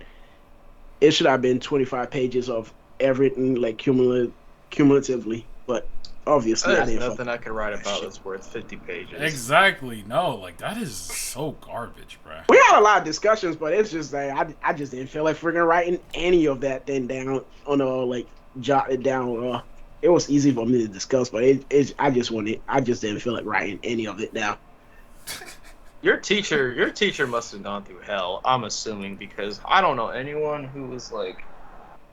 it should have been 25 pages of everything like cumulatively. But obviously, I There's didn't. nothing I could write about that's worth 50 pages. Exactly. No, like, that is so garbage, bruh. We had a lot of discussions, but it's just like I just didn't feel like freaking writing any of that thing down on like jot it down. It was easy for me to discuss, but I just didn't feel like writing any of it down. Your teacher must have gone through hell, I'm assuming, because I don't know anyone who was like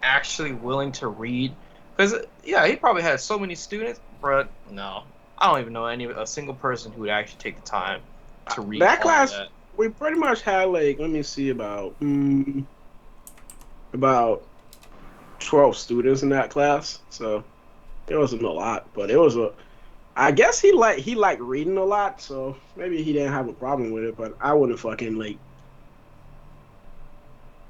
actually willing to read. Because yeah, he probably had so many students, but no, I don't even know a single person who would actually take the time to read That all class, of that. we pretty much had like, let me see, about 12 students in that class, so it wasn't a lot, but it was a. I guess he liked reading a lot, so maybe he didn't have a problem with it. But I wouldn't fucking like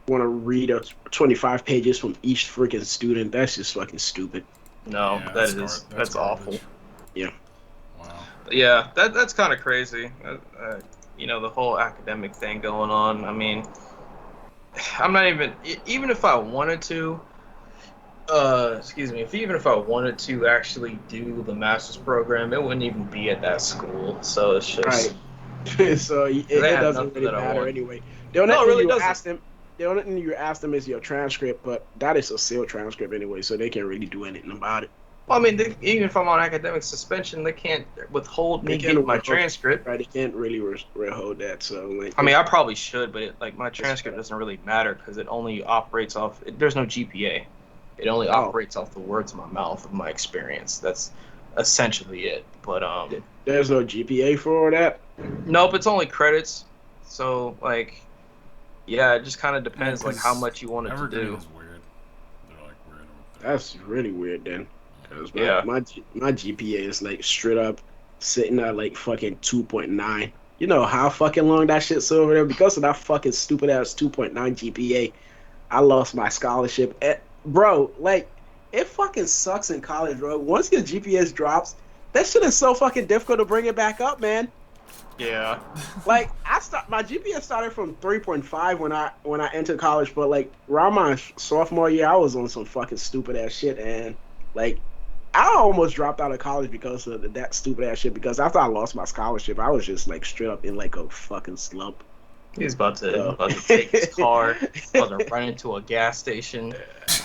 want to read 25 pages from each freaking student. That's just fucking stupid. No, Yeah, that's awful. garbage. Yeah. Wow. But yeah, that's kind of crazy. You know, the whole academic thing going on. I mean, I'm not even if I wanted to. Excuse me. Even if I wanted to actually do the master's program, it wouldn't even be at that school. So it's just Right. So it have doesn't nothing really that I matter want. anyway. The only thing you ask them, the only thing you ask them is your transcript, but that is a sealed transcript anyway, so they can't really do anything about it. Well, I mean, even if I'm on academic suspension, they can't withhold me getting my transcript. Right, they can't really withhold that. So, like, I mean, I probably should, but my transcript doesn't really matter because it only operates off. There's no GPA. It only operates off the words of my mouth of my experience. That's essentially it. But there's no GPA for that. Nope, it's only credits. So like, yeah, it just kind of depends like how much you want it to do. Is weird. They're like weird. That's really weird then. Cause my GPA is like straight up sitting at like fucking 2.9. You know how fucking long that shit's over there because of that fucking stupid ass 2.9 GPA. I lost my scholarship. Bro, like, it fucking sucks in college, bro. Once your GPS drops, that shit is so fucking difficult to bring it back up, man. Yeah. Like, my GPS started from 3.5 when I entered college, but like around my sophomore year, I was on some fucking stupid ass shit, and like, I almost dropped out of college because of that stupid ass shit. Because after I lost my scholarship, I was just like straight up in like a fucking slump. He's about to take his car, about to run into a gas station,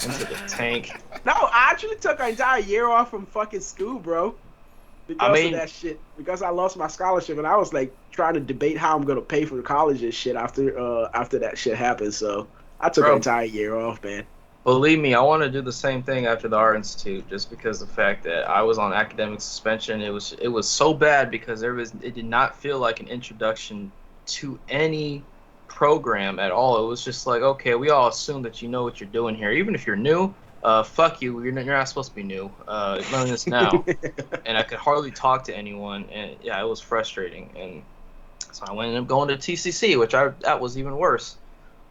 into the tank. No, I actually took an entire year off from fucking school, bro. Because of that shit. Because I lost my scholarship, and I was like trying to debate how I'm gonna pay for college and shit after that shit happened. So I took an entire year off, man. Believe me, I want to do the same thing after the Art Institute, just because of the fact that I was on academic suspension. It was so bad because it did not feel like an introduction to any program at all. It was just like, okay, we all assume that you know what you're doing here. Even if you're new, fuck you, you're not supposed to be new. Learn this now. And I could hardly talk to anyone, and yeah, it was frustrating. And so I ended up going to TCC, which that was even worse.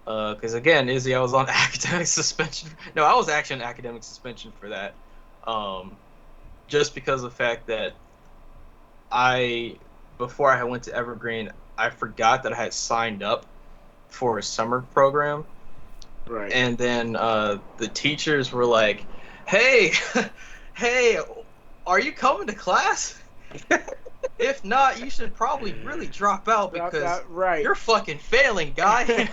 Because again, Izzy, I was on academic suspension. No, I was actually on academic suspension for that. Just because of the fact that before I went to Evergreen, I forgot that I had signed up for a summer program. Right. And then the teachers were like, "Hey, hey, are you coming to class? If not, you should probably really drop out because right. you're fucking failing, guy."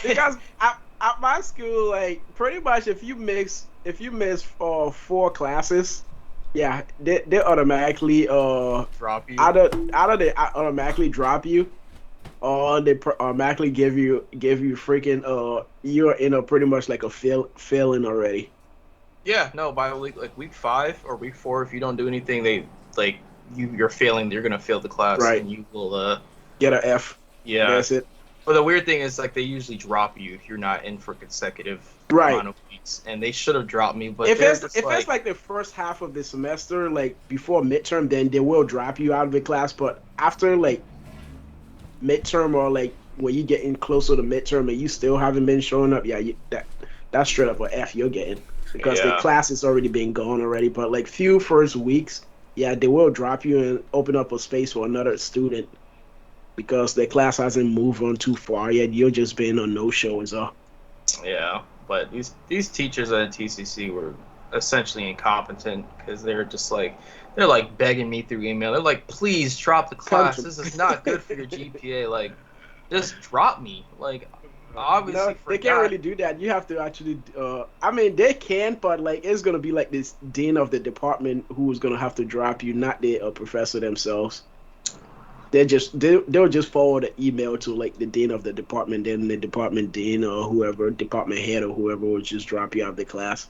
Because at my school, like pretty much, if you miss 4 classes, yeah, they automatically drop you. Either they automatically drop you, or they automatically give you freaking you're in a pretty much like a failing already. Yeah, no, by week 5 or week 4, if you don't do anything, they like you're failing. You're gonna fail the class, right? And you will get an F. Yeah, that's it. But the weird thing is, like, they usually drop you if you're not in for consecutive amount of weeks, and they should have dropped me. But if it's like the first half of the semester, like before midterm, then they will drop you out of the class. But after like midterm, or like when you get in closer to midterm and you still haven't been showing up, yeah, that's straight up an F you're getting, because the class has already been gone already. But like few first weeks, yeah, they will drop you and open up a space for another student, because the class hasn't moved on too far yet. You're just being a no-show and so. Yeah, but these teachers at TCC were essentially incompetent, because they're begging me through email. They're like, "Please drop the class. This is not good for your GPA. Like, just drop me." Like, obviously, they can't really do that. You have to actually. I mean, they can, but like it's gonna be like this dean of the department who's gonna have to drop you, not the professor themselves. They'll just forward an email to like the dean of the department, then the department dean or whoever, department head or whoever, will just drop you out of the class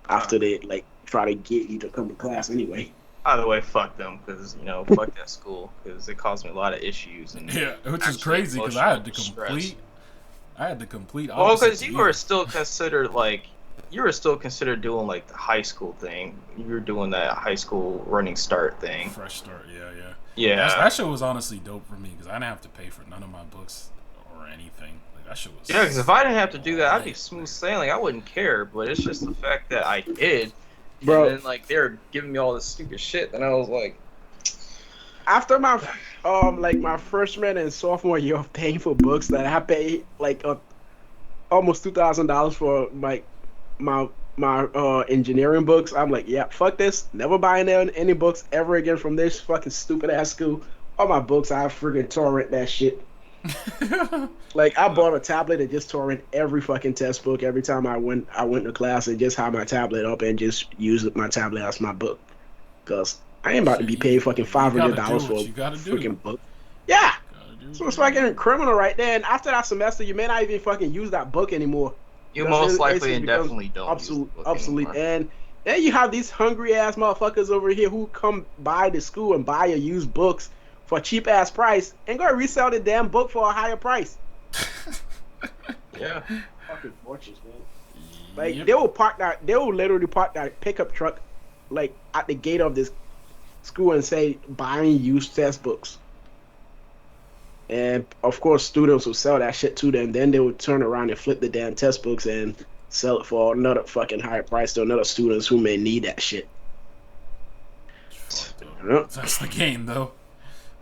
after they like try to get you to come to class anyway. Either way, fuck them, because fuck that school, because it caused me a lot of issues. And yeah, which is crazy, because I had to complete. Well, because you were still considered doing like the high school thing. You were doing that high school running start thing. Fresh start, yeah. Yeah, that shit was honestly dope for me, because I didn't have to pay for none of my books or anything. Like, that shit was. Yeah, because if I didn't have to do that, I'd be smooth sailing. I wouldn't care. But it's just the fact that I did, bro. And then like they're giving me all this stupid shit, and I was like, after my my freshman and sophomore year of paying for books, that I paid like almost $2,000 for my engineering books. I'm like, yeah, fuck this. Never buying any books ever again from this fucking stupid ass school. All my books, I freaking torrent that shit. Like, I bought a tablet and just torrent every fucking test book every time I went to class, and just have my tablet up and just use my tablet as my book. Cause I ain't about to be paying fucking $500 for a freaking book. Yeah. So it's fucking criminal right there. And after that semester, you may not even fucking use that book anymore. You most likely and definitely don't. Obsolete. And then you have these hungry ass motherfuckers over here who come by the school and buy your used books for a cheap ass price and go resell the damn book for a higher price. Yeah. Fucking fortunes, man. Like, they will literally park that pickup truck like at the gate of this school and say buying used test books. And of course, students will sell that shit to them. Then they would turn around and flip the damn test books and sell it for another fucking higher price to another students who may need that shit. That's the game, though.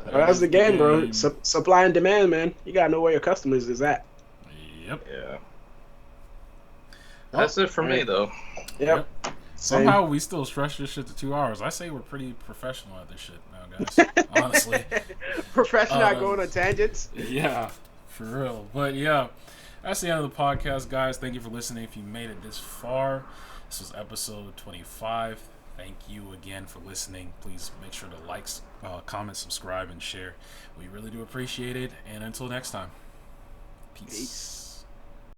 That's the game, bro. Supply and demand, man. You gotta know where your customers is at. Yep. Yeah. That's it for me, though. Yep. Somehow we still stretch this shit to 2 hours. I say we're pretty professional at this shit now, guys. Honestly. Professional at going on tangents. Yeah, for real. But yeah, that's the end of the podcast, guys. Thank you for listening. If you made it this far, this was episode 25. Thank you again for listening. Please make sure to like, comment, subscribe, and share. We really do appreciate it. And until next time, peace.